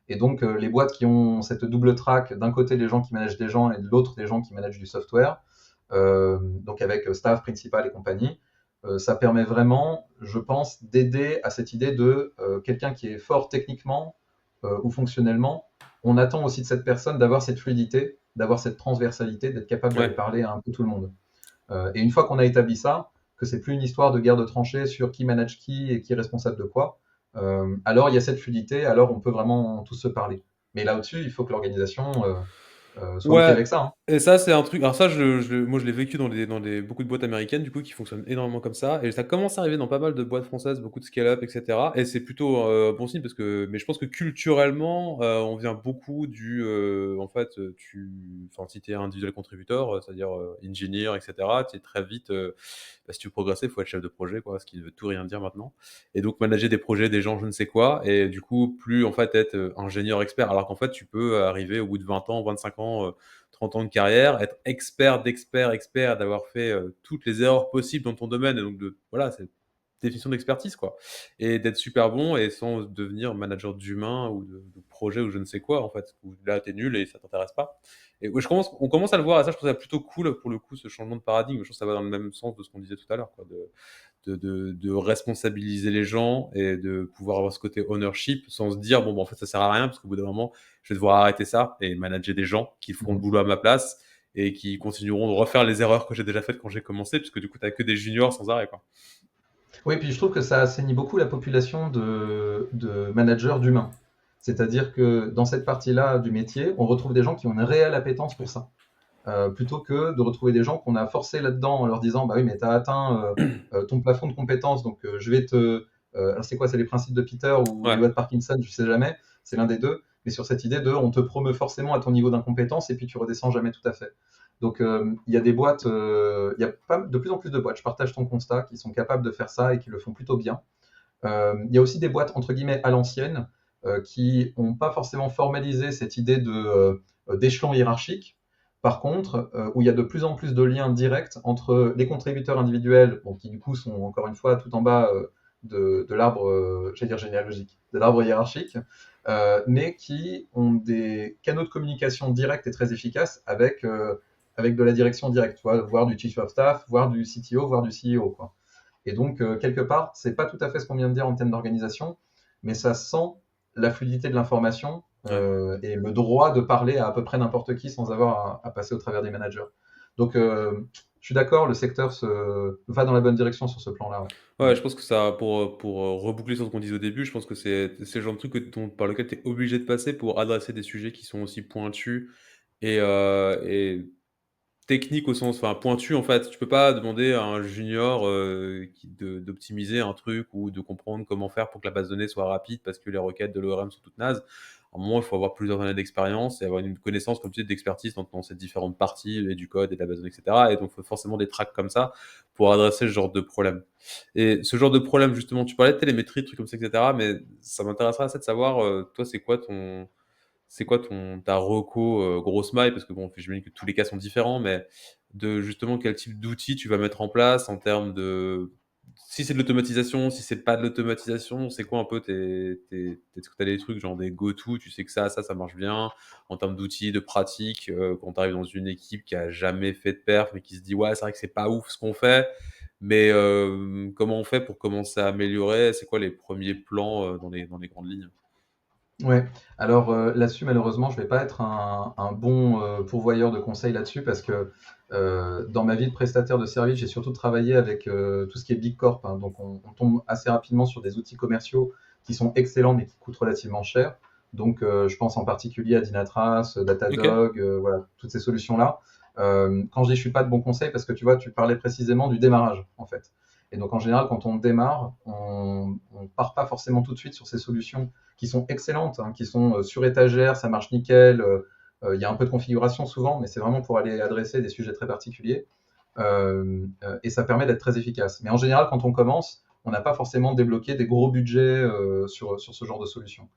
B: Et donc les boîtes qui ont cette double track, d'un côté les gens qui managent des gens et de l'autre des gens qui managent du software, donc avec staff principal et compagnie, ça permet vraiment, je pense, d'aider à cette idée de quelqu'un qui est fort techniquement ou fonctionnellement. On attend aussi de cette personne d'avoir cette fluidité, d'avoir cette transversalité, d'être capable d'aller
A: Ouais.
B: parler à un peu tout le monde. Et une fois qu'on a établi ça, que c'est plus une histoire de guerre de tranchées sur qui manage qui et qui est responsable de quoi, alors il y a cette fluidité, alors on peut vraiment tous se parler. Mais là-dessus, il faut que l'organisation soit OK
A: Ouais,
B: avec ça, hein.
A: et ça, c'est un truc. Alors, ça, moi, je l'ai vécu beaucoup de boîtes américaines, du coup, qui fonctionnent énormément comme ça. Et ça commence à arriver dans pas mal de boîtes françaises, beaucoup de scale-up, etc. Et c'est plutôt bon signe parce que, mais je pense que culturellement, on vient beaucoup en fait, enfin, si t'es individuel contributeur, c'est-à-dire engineer, etc., tu es très vite, bah, si tu veux progresser, il faut être chef de projet, quoi, ce qui ne veut tout rien dire maintenant. Et donc, manager des projets, des gens, je ne sais quoi. Et du coup, plus, en fait, être ingénieur expert, alors qu'en fait, tu peux arriver au bout de 20 ans, 25 ans, 30 ans de carrière, être expert d'expert, expert, d'avoir fait toutes les erreurs possibles dans ton domaine. Et donc, voilà, c'est définition d'expertise, quoi. Et d'être super bon et sans devenir manager d'humain ou de projet ou je ne sais quoi, en fait. Où là, t'es nul et ça t'intéresse pas. Et ouais, on commence à le voir, et ça, je trouve ça plutôt cool pour le coup, ce changement de paradigme. Je trouve que ça va dans le même sens de ce qu'on disait tout à l'heure, quoi, de responsabiliser les gens et de pouvoir avoir ce côté ownership sans se dire, bon, bah, en fait, ça sert à rien parce qu'au bout d'un moment, je vais devoir arrêter ça et manager des gens qui feront le
B: Mhm.
A: boulot à ma place et qui continueront de refaire les erreurs que j'ai déjà faites quand j'ai commencé, puisque du coup, tu n'as que des juniors sans arrêt, quoi.
B: Oui, puis je trouve que ça assainit beaucoup la population de managers d'humains. C'est-à-dire que dans cette partie-là du métier, on retrouve des gens qui ont une réelle appétence pour ça. Plutôt que de retrouver des gens qu'on a forcés là-dedans en leur disant bah oui mais tu as atteint ton plafond de compétences donc je vais te alors c'est quoi, c'est les principes de Peter ou les
A: Ouais,
B: lois de Parkinson, je sais jamais, c'est l'un des deux, mais sur cette idée de on te promeut forcément à ton niveau d'incompétence et puis tu redescends jamais tout à fait. Donc il y a des boîtes, il y a pas, de plus en plus de boîtes, je partage ton constat, qui sont capables de faire ça et qui le font plutôt bien. Il y a aussi des boîtes entre guillemets à l'ancienne qui n'ont pas forcément formalisé cette idée d'échelon hiérarchique. Par contre, où il y a de plus en plus de liens directs entre les contributeurs individuels, bon, qui du coup sont encore une fois tout en bas de l'arbre, j'allais dire généalogique, de l'arbre hiérarchique, mais qui ont des canaux de communication directs et très efficaces avec de la direction directe, tu vois, voire du chief of staff, voire du CTO, voire du CEO, quoi. Et donc, quelque part, c'est pas tout à fait ce qu'on vient de dire en termes d'organisation, mais ça sent la fluidité de l'information
A: Ouais.
B: et le droit de parler à peu près n'importe qui sans avoir à passer au travers des managers. Donc, je suis d'accord, le secteur va dans la bonne direction sur ce plan-là. Ouais.
A: Ouais, je pense que ça pour reboucler sur ce qu'on disait au début, je pense que c'est le genre de truc par lequel tu es obligé de passer pour adresser des sujets qui sont aussi pointus et techniques au sens enfin pointus en fait. Tu peux pas demander à un junior, qui d'optimiser un truc ou de comprendre comment faire pour que la base de données soit rapide parce que les requêtes de l'ORM sont toutes nazes. À un moment, il faut avoir plusieurs années d'expérience et avoir une connaissance, comme tu dis, d'expertise dans ces différentes parties et du code et de la base de données et cetera et donc il faut forcément des tracks comme ça pour adresser ce genre de problème. Et ce genre de problème, justement, tu parlais de télémétrie, de trucs comme ça, et cetera, mais ça m'intéresserait assez de savoir, toi, c'est quoi ta reco, grosse maille? Parce que bon, j'imagine que tous les cas sont différents, mais de justement quel type d'outils tu vas mettre en place en termes de si c'est de l'automatisation, si c'est pas de l'automatisation, c'est quoi un peu est-ce que tu as des trucs genre des go-to, tu sais que ça marche bien en termes d'outils, de pratiques, quand tu arrives dans une équipe qui a jamais fait de perf, mais qui se dit: «Ouais, c'est vrai que c'est pas ouf ce qu'on fait, mais comment on fait pour commencer à améliorer?» C'est quoi les premiers plans, dans les grandes lignes?
B: Ouais. Alors là-dessus, malheureusement, je vais pas être un bon pourvoyeur de conseils là-dessus parce que dans ma vie de prestataire de service, j'ai surtout travaillé avec tout ce qui est Big Corp, hein. Donc on tombe assez rapidement sur des outils commerciaux qui sont excellents mais qui coûtent relativement cher. Donc je pense en particulier à Dynatrace,
A: OK.
B: Datadog, voilà, toutes ces solutions-là. Quand je dis je suis pas de bons conseils, parce que tu vois, tu parlais précisément du démarrage en fait. Et donc en général, quand on démarre, on part pas forcément tout de suite sur ces solutions qui sont excellentes, hein, qui sont sur étagère, ça marche nickel. Il y a un peu de configuration souvent, mais c'est vraiment pour aller adresser des sujets très particuliers. Et ça permet d'être très efficace. Mais en général, quand on commence, on n'a pas forcément débloqué des gros budgets sur ce genre de solution.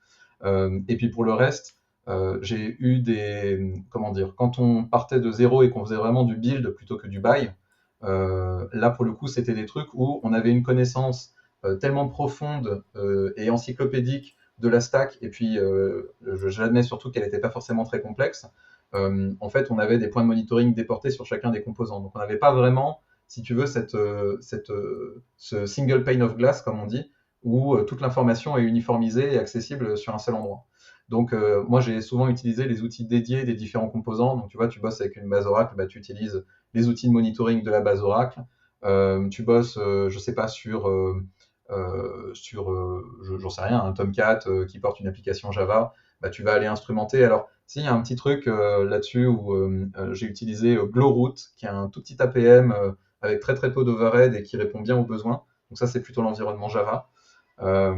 B: Et puis pour le reste, j'ai eu comment dire, quand on partait de zéro et qu'on faisait vraiment du build plutôt que du buy, là pour le coup, c'était des trucs où on avait une connaissance tellement profonde et encyclopédique de la stack, et puis j'admets surtout qu'elle n'était pas forcément très complexe. En fait, on avait des points de monitoring déportés sur chacun des composants. Donc on n'avait pas vraiment, si tu veux, ce single pane of glass, comme on dit, où toute l'information est uniformisée et accessible sur un seul endroit. Donc moi, j'ai souvent utilisé les outils dédiés des différents composants. Donc tu vois, tu bosses avec une base Oracle, bah, tu utilises les outils de monitoring de la base Oracle. Tu bosses, je sais pas, j'en sais rien, un Tomcat qui porte une application Java, bah, tu vas aller instrumenter. Alors, s'il y a un petit truc là-dessus où j'ai utilisé Glowroot, qui est un tout petit APM avec très très peu d'overhead et qui répond bien aux besoins. Donc ça, c'est plutôt l'environnement Java. Euh,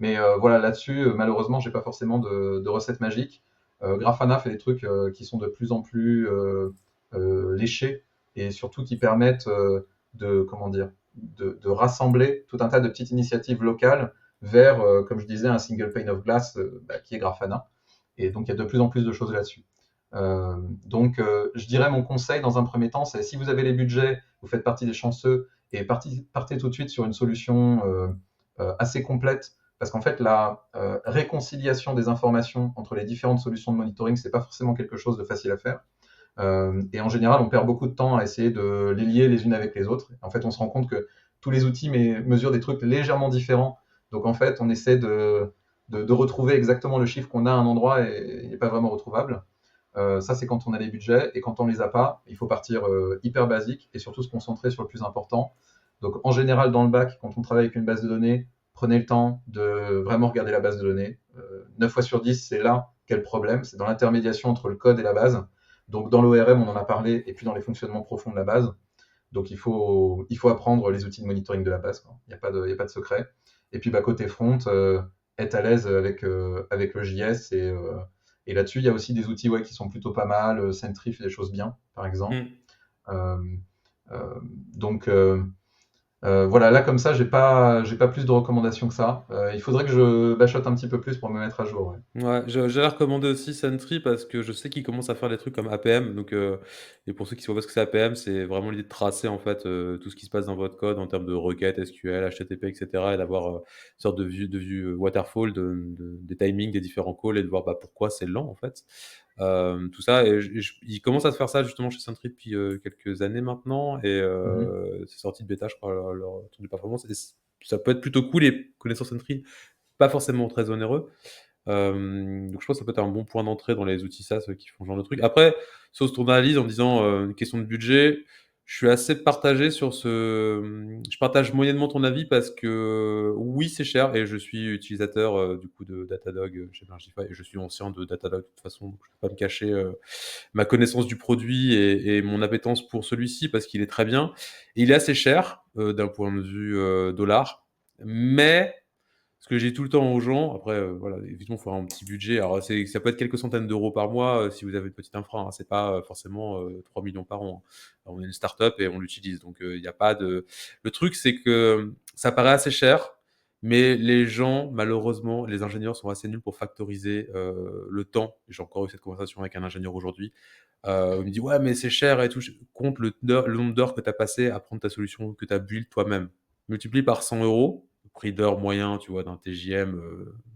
B: mais voilà, là-dessus, malheureusement, j'ai pas forcément de recettes magiques. Grafana fait des trucs qui sont de plus en plus léchés et surtout qui permettent comment dire, de rassembler tout un tas de petites initiatives locales vers, comme je disais, un single pane of glass bah, qui est Grafana. Et donc, il y a de plus en plus de choses là-dessus. Donc, je dirais mon conseil dans un premier temps, c'est si vous avez les budgets, vous faites partie des chanceux et partez tout de suite sur une solution assez complète, parce qu'en fait, la réconciliation des informations entre les différentes solutions de monitoring, c'est pas forcément quelque chose de facile à faire. Et en général, on perd beaucoup de temps à essayer de les lier les unes avec les autres. En fait, on se rend compte que tous les outils mesurent des trucs légèrement différents. Donc, en fait, on essaie de retrouver exactement le chiffre qu'on a à un endroit et il n'est pas vraiment retrouvable. Ça, c'est quand on a les budgets. Et quand on les a pas, il faut partir hyper basique et surtout se concentrer sur le plus important. Donc, en général, dans le bac, quand on travaille avec une base de données, prenez le temps de vraiment regarder la base de données. 9 fois sur 10, c'est là quel problème. C'est dans l'intermédiation entre le code et la base. Donc, dans l'ORM, on en a parlé, et puis dans les fonctionnements profonds de la base. Donc, il faut apprendre les outils de monitoring de la base, quoi. Il n'y a pas de secret. Et puis, bah, côté front, être à l'aise avec le JS. Et là-dessus, il y a aussi des outils qui sont plutôt pas mal. Sentry fait des choses bien, par exemple.
A: Mmh.
B: Euh, euh, donc, Voilà, là comme ça, j'ai pas plus de recommandations que ça. Il faudrait que je bachote un petit peu plus pour me mettre à jour. Ouais.
A: Ouais, j'allais recommander aussi Sentry parce que je sais qu'ils commencent à faire des trucs comme APM. Donc, et pour ceux qui ne savent pas ce que c'est APM, c'est vraiment l'idée de tracer en fait tout ce qui se passe dans votre code en termes de requêtes SQL, HTTP, etc. Et d'avoir une sorte de vue waterfall des timings des différents calls et de voir bah, pourquoi c'est lent en fait. Tout ça, ils commencent à se faire ça justement chez Sentry depuis quelques années maintenant. Et
B: Mhm.
A: c'est sorti de bêta, je crois, leur truc de performance. Et ça peut être plutôt cool et connaissant Sentry, pas forcément très onéreux. Donc je pense que ça peut être un bon point d'entrée dans les outils SaaS qui font ce genre de trucs. Après, sur ton analyse en disant question de budget, je suis assez partagé sur ce. Je partage moyennement ton avis parce que oui, c'est cher et je suis utilisateur du coup de Datadog chez Mergify et je suis ancien de Datadog de toute façon, donc je ne peux pas me cacher ma connaissance du produit et mon appétence pour celui-ci parce qu'il est très bien. Et il est assez cher d'un point de vue dollar, mais ce que j'ai tout le temps aux gens, après, voilà, évidemment, il faut avoir un petit budget. Alors, ça peut être quelques centaines d'euros par mois si vous avez une petite infra. Hein. C'est pas forcément 3 millions par an. Hein. Alors, on est une start-up et on l'utilise. Donc, il n'y a pas de. Le truc, c'est que ça paraît assez cher, mais les gens, malheureusement, les ingénieurs sont assez nuls pour factoriser le temps. J'ai encore eu cette conversation avec un ingénieur aujourd'hui. Il me dit ouais, mais c'est cher et tout. Compte le nombre d'heures que tu as passé à prendre ta solution que tu as build toi-même. Multiplie par 100 euros prix d'heure moyen, tu vois, d'un TJM,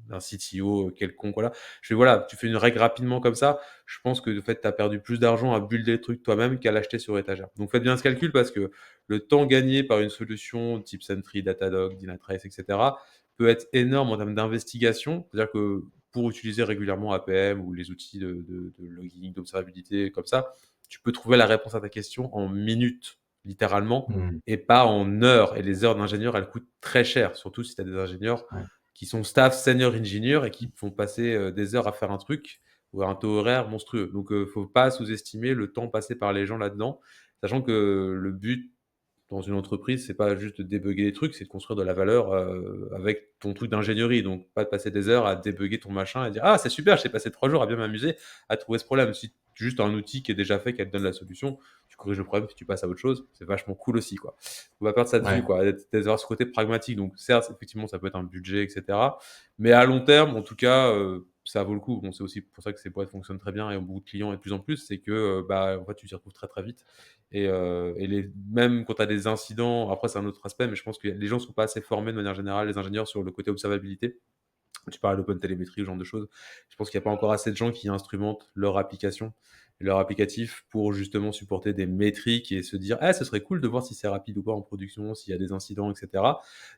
A: d'un CTO quelconque, voilà. Je fais, voilà, tu fais une règle rapidement comme ça, je pense que, de fait, tu as perdu plus d'argent à builder le truc toi-même qu'à l'acheter sur étagère. Donc, faites bien ce calcul parce que le temps gagné par une solution type Sentry, Datadog, Dynatrace, etc., peut être énorme en termes d'investigation. C'est-à-dire que pour utiliser régulièrement APM ou les outils de logging, d'observabilité comme ça, tu peux trouver la réponse à ta question en minutes, littéralement,
B: Mhm.
A: et pas en heures. Et les heures d'ingénieur, elles coûtent très cher, surtout si tu as des ingénieurs
B: Ouais.
A: qui sont staff senior engineer et qui font passer des heures à faire un truc ou à un taux horaire monstrueux. Donc, il ne faut pas sous-estimer le temps passé par les gens là-dedans, sachant que le but dans une entreprise, c'est pas juste de débugger les trucs, c'est de construire de la valeur avec ton truc d'ingénierie. Donc, pas de passer des heures à débugger ton machin et dire ah, c'est super, j'ai passé 3 jours à bien m'amuser à trouver ce problème. Si tu as juste un outil qui est déjà fait, qui te donne la solution, tu corriges le problème, puis tu passes à autre chose, c'est vachement cool aussi, quoi. On va perdre ça de vue,
B: Ouais.
A: quoi, d'avoir ce côté pragmatique. Donc, certes, effectivement, ça peut être un budget, etc. Mais à long terme, en tout cas, ça vaut le coup. Bon, c'est aussi pour ça que ces boîtes fonctionnent très bien et ont beaucoup de clients et de plus en plus, c'est que bah, en fait, tu t'y retrouves très très vite. Même quand tu as des incidents, après c'est un autre aspect, mais je pense que les gens ne sont pas assez formés de manière générale, les ingénieurs, sur le côté observabilité. Tu parles d'open télémétrie, ce genre de choses. Je pense qu'il n'y a pas encore assez de gens qui instrumentent leur application et leur applicatif pour justement supporter des métriques et se dire ah, ce serait cool de voir si c'est rapide ou pas en production, s'il y a des incidents, etc.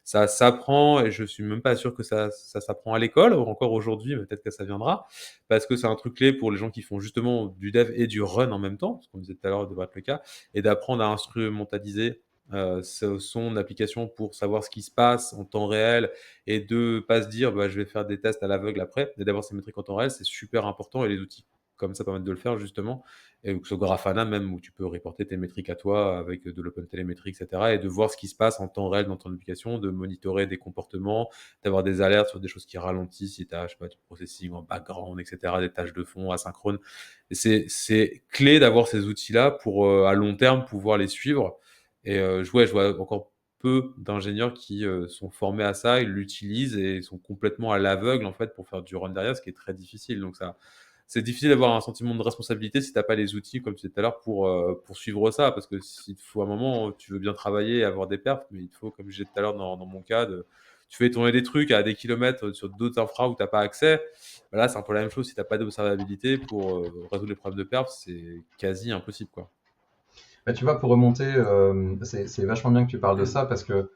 A: Ça s'apprend et je suis même pas sûr que ça s'apprend à l'école, encore aujourd'hui, mais peut-être que ça viendra, parce que c'est un truc clé pour les gens qui font justement du dev et du run en même temps, ce qu'on disait tout à l'heure devrait être le cas, et d'apprendre à instrumentaliser son application pour savoir ce qui se passe en temps réel et de pas se dire bah, je vais faire des tests à l'aveugle après, mais d'avoir ces métriques en temps réel, c'est super important et les outils comme ça permettent de le faire justement. Et que ce soit Grafana même où tu peux reporter tes métriques à toi avec de l'open télémétrie, etc. Et de voir ce qui se passe en temps réel dans ton application, de monitorer des comportements, d'avoir des alertes sur des choses qui ralentissent si tu as, je sais pas, du processing en background, etc., des tâches de fond asynchrones. Et c'est clé d'avoir ces outils-là pour à long terme pouvoir les suivre. Et je vois encore peu d'ingénieurs qui sont formés à ça, ils l'utilisent et sont complètement à l'aveugle en fait pour faire du run derrière, ce qui est très difficile. Donc ça, c'est difficile d'avoir un sentiment de responsabilité si tu n'as pas les outils, comme tu disais tout à l'heure, pour suivre ça. Parce que s'il te faut un moment, tu veux bien travailler et avoir des perfs, mais il te faut, comme je disais tout à l'heure dans mon cas, tu fais tourner des trucs à des kilomètres sur d'autres infras où tu n'as pas accès. Bah là, c'est un peu la même chose. Si tu n'as pas d'observabilité pour résoudre les problèmes de perf, c'est quasi impossible, quoi.
B: Bah, tu vois, pour remonter, c'est vachement bien que tu parles de ça parce que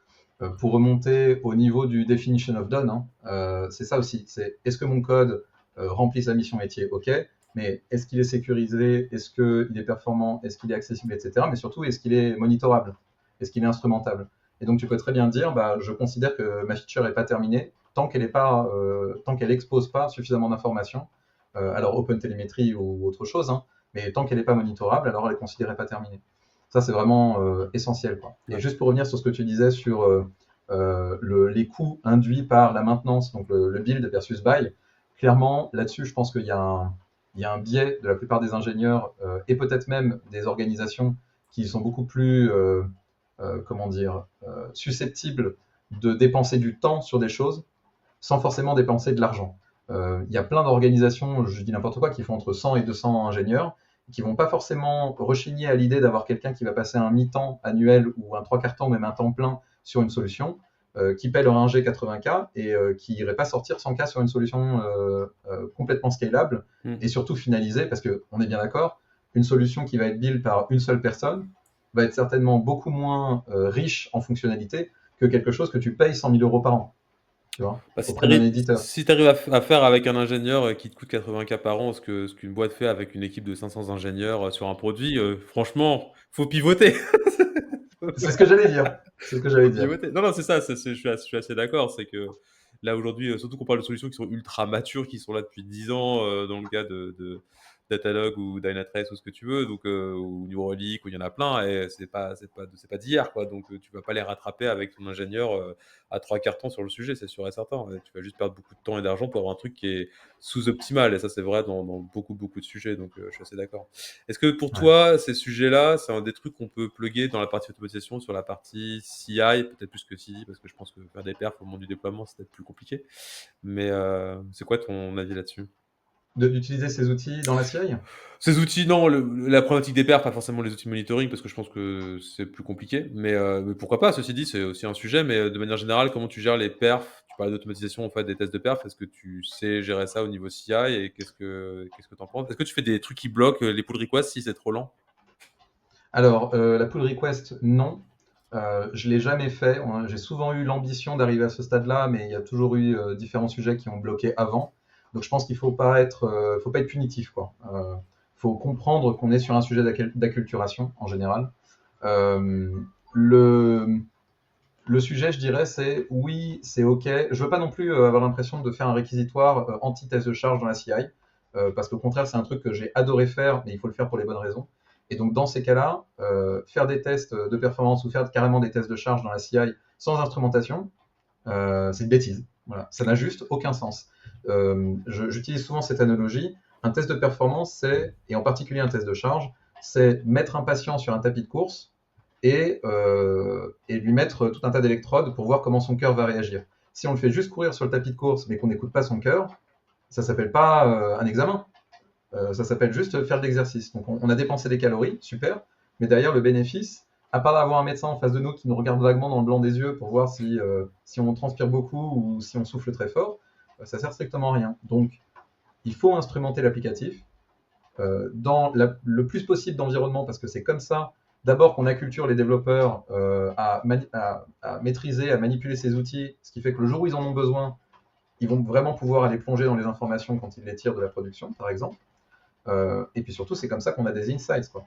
B: pour remonter au niveau du definition of done, hein, c'est ça aussi. C'est est-ce que mon code remplit sa mission métier? Ok, mais est-ce qu'il est sécurisé? Est-ce qu'il est performant? Est-ce qu'il est accessible, etc. Mais surtout, est-ce qu'il est monitorable? Est-ce qu'il est instrumentable? Et donc, tu peux très bien dire, bah, je considère que ma feature n'est pas terminée tant qu'elle expose pas suffisamment d'informations. Alors, OpenTelemetry ou autre chose, hein, mais tant qu'elle n'est pas monitorable, alors elle est considérée pas terminée. Ça, c'est vraiment essentiel, quoi. Et
A: Ouais.
B: juste pour revenir sur ce que tu disais sur les coûts induits par la maintenance, donc le build versus buy, clairement, là-dessus, je pense qu'il y a il y a un biais de la plupart des ingénieurs et peut-être même des organisations qui sont beaucoup plus comment dire, susceptible de dépenser du temps sur des choses sans forcément dépenser de l'argent. Il y a plein d'organisations, je dis n'importe quoi, qui font entre 100 et 200 ingénieurs, qui vont pas forcément rechigner à l'idée d'avoir quelqu'un qui va passer un mi-temps annuel ou un trois quarts temps, même un temps plein sur une solution, qui paie leur ingé 80K et qui irait pas sortir 100K sur une solution complètement scalable et surtout finalisée, parce qu'on est bien d'accord, une solution qui va être build par une seule personne va être certainement beaucoup moins riche en fonctionnalités que quelque chose que tu payes 100 000 euros par an, tu vois,
A: Bah, si tu
B: auprès d'un éditeur.
A: arrives à faire avec un ingénieur qui te coûte 80K par an ce qu'une boîte fait avec une équipe de 500 ingénieurs sur un produit, franchement, faut pivoter.
B: C'est ce que j'allais dire. C'est ce que j'allais
A: Faut
B: dire.
A: pivoter. Non, non, c'est ça, je suis assez d'accord. C'est que là, aujourd'hui, surtout qu'on parle de solutions qui sont ultra matures, qui sont là depuis 10 ans, dans le cas de Datadog ou Dynatrace ou ce que tu veux, donc, ou New Relic, où il y en a plein, et c'est pas d'hier, quoi. Donc, tu vas pas les rattraper avec ton ingénieur à trois quarts temps sur le sujet, c'est sûr et certain. Et tu vas juste perdre beaucoup de temps et d'argent pour avoir un truc qui est sous-optimal, et ça, c'est vrai dans beaucoup, beaucoup de sujets, donc je suis assez d'accord. Est-ce que pour
B: Ouais.
A: toi, ces sujets-là, c'est un des trucs qu'on peut plugger dans la partie automatisation sur la partie CI, peut-être plus que CI, parce que je pense que faire des perfs au moment du déploiement, c'est peut-être plus compliqué. Mais c'est quoi ton avis là-dessus?
B: D'utiliser ces outils dans la CI.
A: Ces outils, non, la problématique des perfs, pas forcément les outils de monitoring, parce que je pense que c'est plus compliqué. Mais pourquoi pas, ceci dit, c'est aussi un sujet. Mais de manière générale, comment tu gères les perfs? Tu parlais d'automatisation, en fait, des tests de perf. Est-ce que tu sais gérer ça au niveau CI et qu'est-ce que t'en penses? Est-ce que tu fais des trucs qui bloquent les pull requests si c'est trop lent?
B: Alors, la pull request, non. Je l'ai jamais fait. J'ai souvent eu l'ambition d'arriver à ce stade-là, mais il y a toujours eu différents sujets qui ont bloqué avant. Donc, je pense qu'il faut pas être punitif, quoi. Faut comprendre qu'on est sur un sujet d'acculturation en général. Euh, le, le sujet, je dirais, c'est oui, c'est OK. Je veux pas non plus avoir l'impression de faire un réquisitoire anti-test de charge dans la CI, parce qu'au contraire, c'est un truc que j'ai adoré faire, mais il faut le faire pour les bonnes raisons. Et donc, dans ces cas-là, faire des tests de performance ou faire carrément des tests de charge dans la CI sans instrumentation, c'est une bêtise. Voilà, ça n'a juste aucun sens. J'utilise souvent cette analogie. Un test de performance, et en particulier un test de charge, c'est mettre un patient sur un tapis de course et lui mettre tout un tas d'électrodes pour voir comment son cœur va réagir. Si on le fait juste courir sur le tapis de course mais qu'on n'écoute pas son cœur, ça s'appelle pas un examen. Ça s'appelle juste faire de l'exercice. Donc on a dépensé des calories, super, mais derrière le bénéfice, à part d'avoir un médecin en face de nous qui nous regarde vaguement dans le blanc des yeux pour voir si on transpire beaucoup ou si on souffle très fort, ça sert strictement à rien. Donc il faut instrumenter l'applicatif dans le plus possible d'environnement parce que c'est comme ça d'abord qu'on acculture les développeurs à maîtriser, à manipuler ces outils, ce qui fait que le jour où ils en ont besoin, ils vont vraiment pouvoir aller plonger dans les informations quand ils les tirent de la production, par exemple. Et puis surtout, c'est comme ça qu'on a des insights, quoi.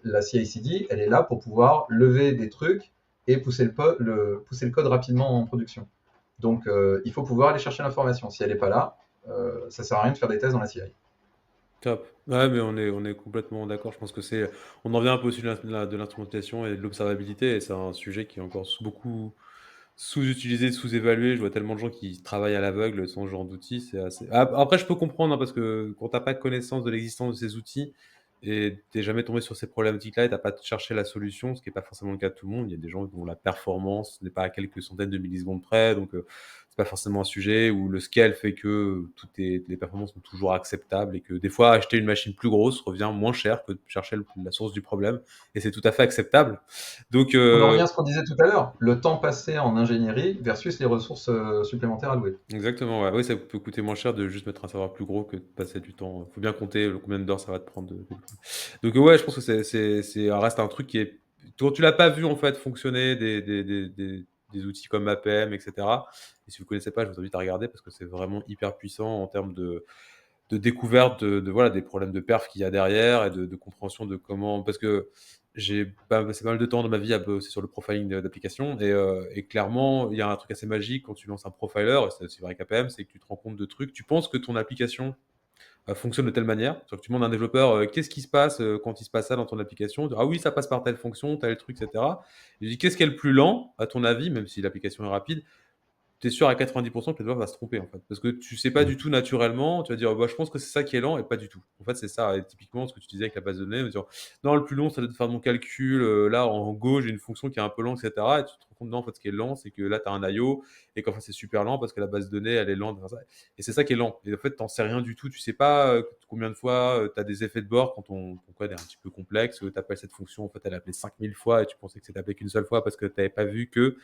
B: La CI/CD, elle est là pour pouvoir lever des trucs et pousser le code rapidement en production. Donc, il faut pouvoir aller chercher l'information. Si elle n'est pas là, ça sert à rien de faire des tests dans la CI.
A: Top. Ouais, mais on est complètement d'accord. Je pense que on en vient un peu au sujet de l'instrumentation et de l'observabilité, et c'est un sujet qui est encore beaucoup sous-utilisé, sous-évalué. Je vois tellement de gens qui travaillent à l'aveugle sans ce genre d'outils. Après, je peux comprendre, hein, parce que quand t'as pas connaissance de l'existence de ces outils et t'es jamais tombé sur ces problématiques-là et t'as pas cherché la solution, ce qui est pas forcément le cas de tout le monde. Il y a des gens dont la performance n'est pas à quelques centaines de millisecondes près, donc c'est pas forcément un sujet où le scale fait que les performances sont toujours acceptables et que des fois acheter une machine plus grosse revient moins cher que de chercher la source du problème, et c'est tout à fait acceptable. Donc
B: On en revient à ce qu'on disait tout à l'heure, le temps passé en ingénierie versus les ressources supplémentaires allouées.
A: exactement, ouais. Oui, ça peut coûter moins cher de juste mettre un serveur plus gros que de passer du temps. Faut bien compter le combien d'heures ça va te prendre de déployer. Donc ouais, je pense que reste un truc qui est, quand tu l'as pas vu en fait fonctionner, des outils comme APM, etc. Et si vous connaissez pas, je vous invite à regarder parce que c'est vraiment hyper puissant en termes de découverte voilà, des problèmes de perf qu'il y a derrière et de compréhension de comment. Parce que j'ai passé pas mal de temps dans ma vie à bosser sur le profiling d'applications, et clairement, il y a un truc assez magique quand tu lances un profiler, et c'est vrai qu'APM, c'est que tu te rends compte de trucs. Tu penses que ton application fonctionne de telle manière. C'est-à-dire que tu demandes à un développeur qu'est-ce qui se passe quand il se passe ça dans ton application. Il dit, ah oui, ça passe par telle fonction, tel truc, etc. Il dit qu'est-ce qui est le plus lent, à ton avis, même si l'application est rapide. tu es sûr à 90 que le développeur va se tromper, en fait. Parce que tu sais pas
B: Mmh.
A: du tout naturellement, tu vas dire: «Bah, je pense que c'est ça qui est lent» et pas du tout. En fait, c'est ça et typiquement ce que tu disais avec la base de données, dire: «Non, le plus long, ça doit être de faire mon calcul, là, en Go, j'ai une fonction qui est un peu lente» et cetera et tu te rends compte, non, en fait, ce qui est lent, c'est que là, tu as un IO et qu'en fait, c'est super lent parce que la base de données, elle est lente, et c'est ça qui est lent et en fait, tu en sais rien du tout. Tu sais pas, combien de fois, tu as des effets de bord quand ton code est un petit peu complexe, tu appelles cette fonction, en fait, elle est appelée 5000 fois et tu pensais que c'était appelé qu'une seule fois parce que tu avais pas vu que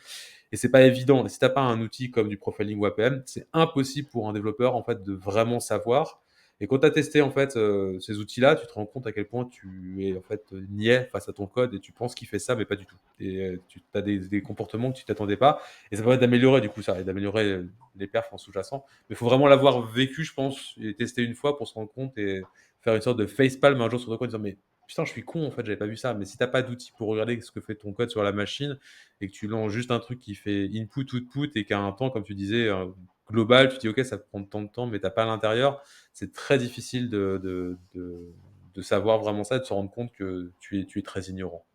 A: et c'est pas évident. Et si tu as pas un outil comme du profiling ou APM, c'est impossible pour un développeur, en fait, de vraiment savoir. Et quand tu as testé, en fait, ces outils-là, tu te rends compte à quel point tu es, en fait, niais face à ton code et tu penses qu'il fait ça, mais pas du tout. Et tu as des comportements que tu t'attendais pas et ça permet d'améliorer, du coup, ça et d'améliorer, les perfs en sous-jacent. Mais il faut vraiment l'avoir vécu, je pense et testé une fois pour se rendre compte et faire une sorte de facepalm un jour sur ton code en disant: «Mais putain, je suis con, en fait, j'avais pas vu ça». Mais si tu as pas d'outils pour regarder ce que fait ton code sur la machine et que tu lances juste un truc qui fait input, output et qui a un temps, comme tu disais, global, tu dis: «OK, ça prend tant de temps», mais tu as pas à l'intérieur, c'est très difficile de savoir vraiment ça et de se rendre compte que tu es très ignorant.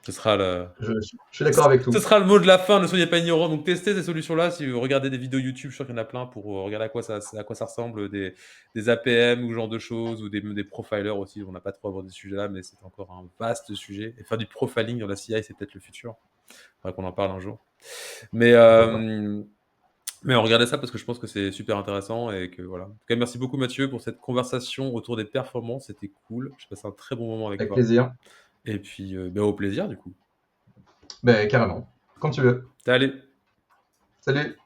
A: Ce sera le
B: Je suis d'accord avec
A: ce
B: tout.
A: sera le mot de la fin, ne soyez pas ignorants. Donc testez ces solutions-là. Si vous regardez des vidéos YouTube, je suis sûr qu'il y en a plein pour regarder à quoi ça ressemble, des APM ou ce genre de choses, ou des profilers aussi. On n'a pas trop abordé ce sujet-là, mais c'est encore un vaste sujet. Et faire du profiling dans la CI, c'est peut-être le futur. Il faudra qu'on en parle un jour. Mais,
B: Pourquoi pas?
A: mais regardez ça parce que je pense que c'est super intéressant et que voilà. En tout cas, merci beaucoup Mathieu pour cette conversation autour des performances. C'était cool. J'ai passé un très bon moment avec
B: Avec
A: toi.
B: plaisir.
A: Et puis, au plaisir du coup.
B: Ben carrément. Quand tu veux.
A: Salut.
B: Salut!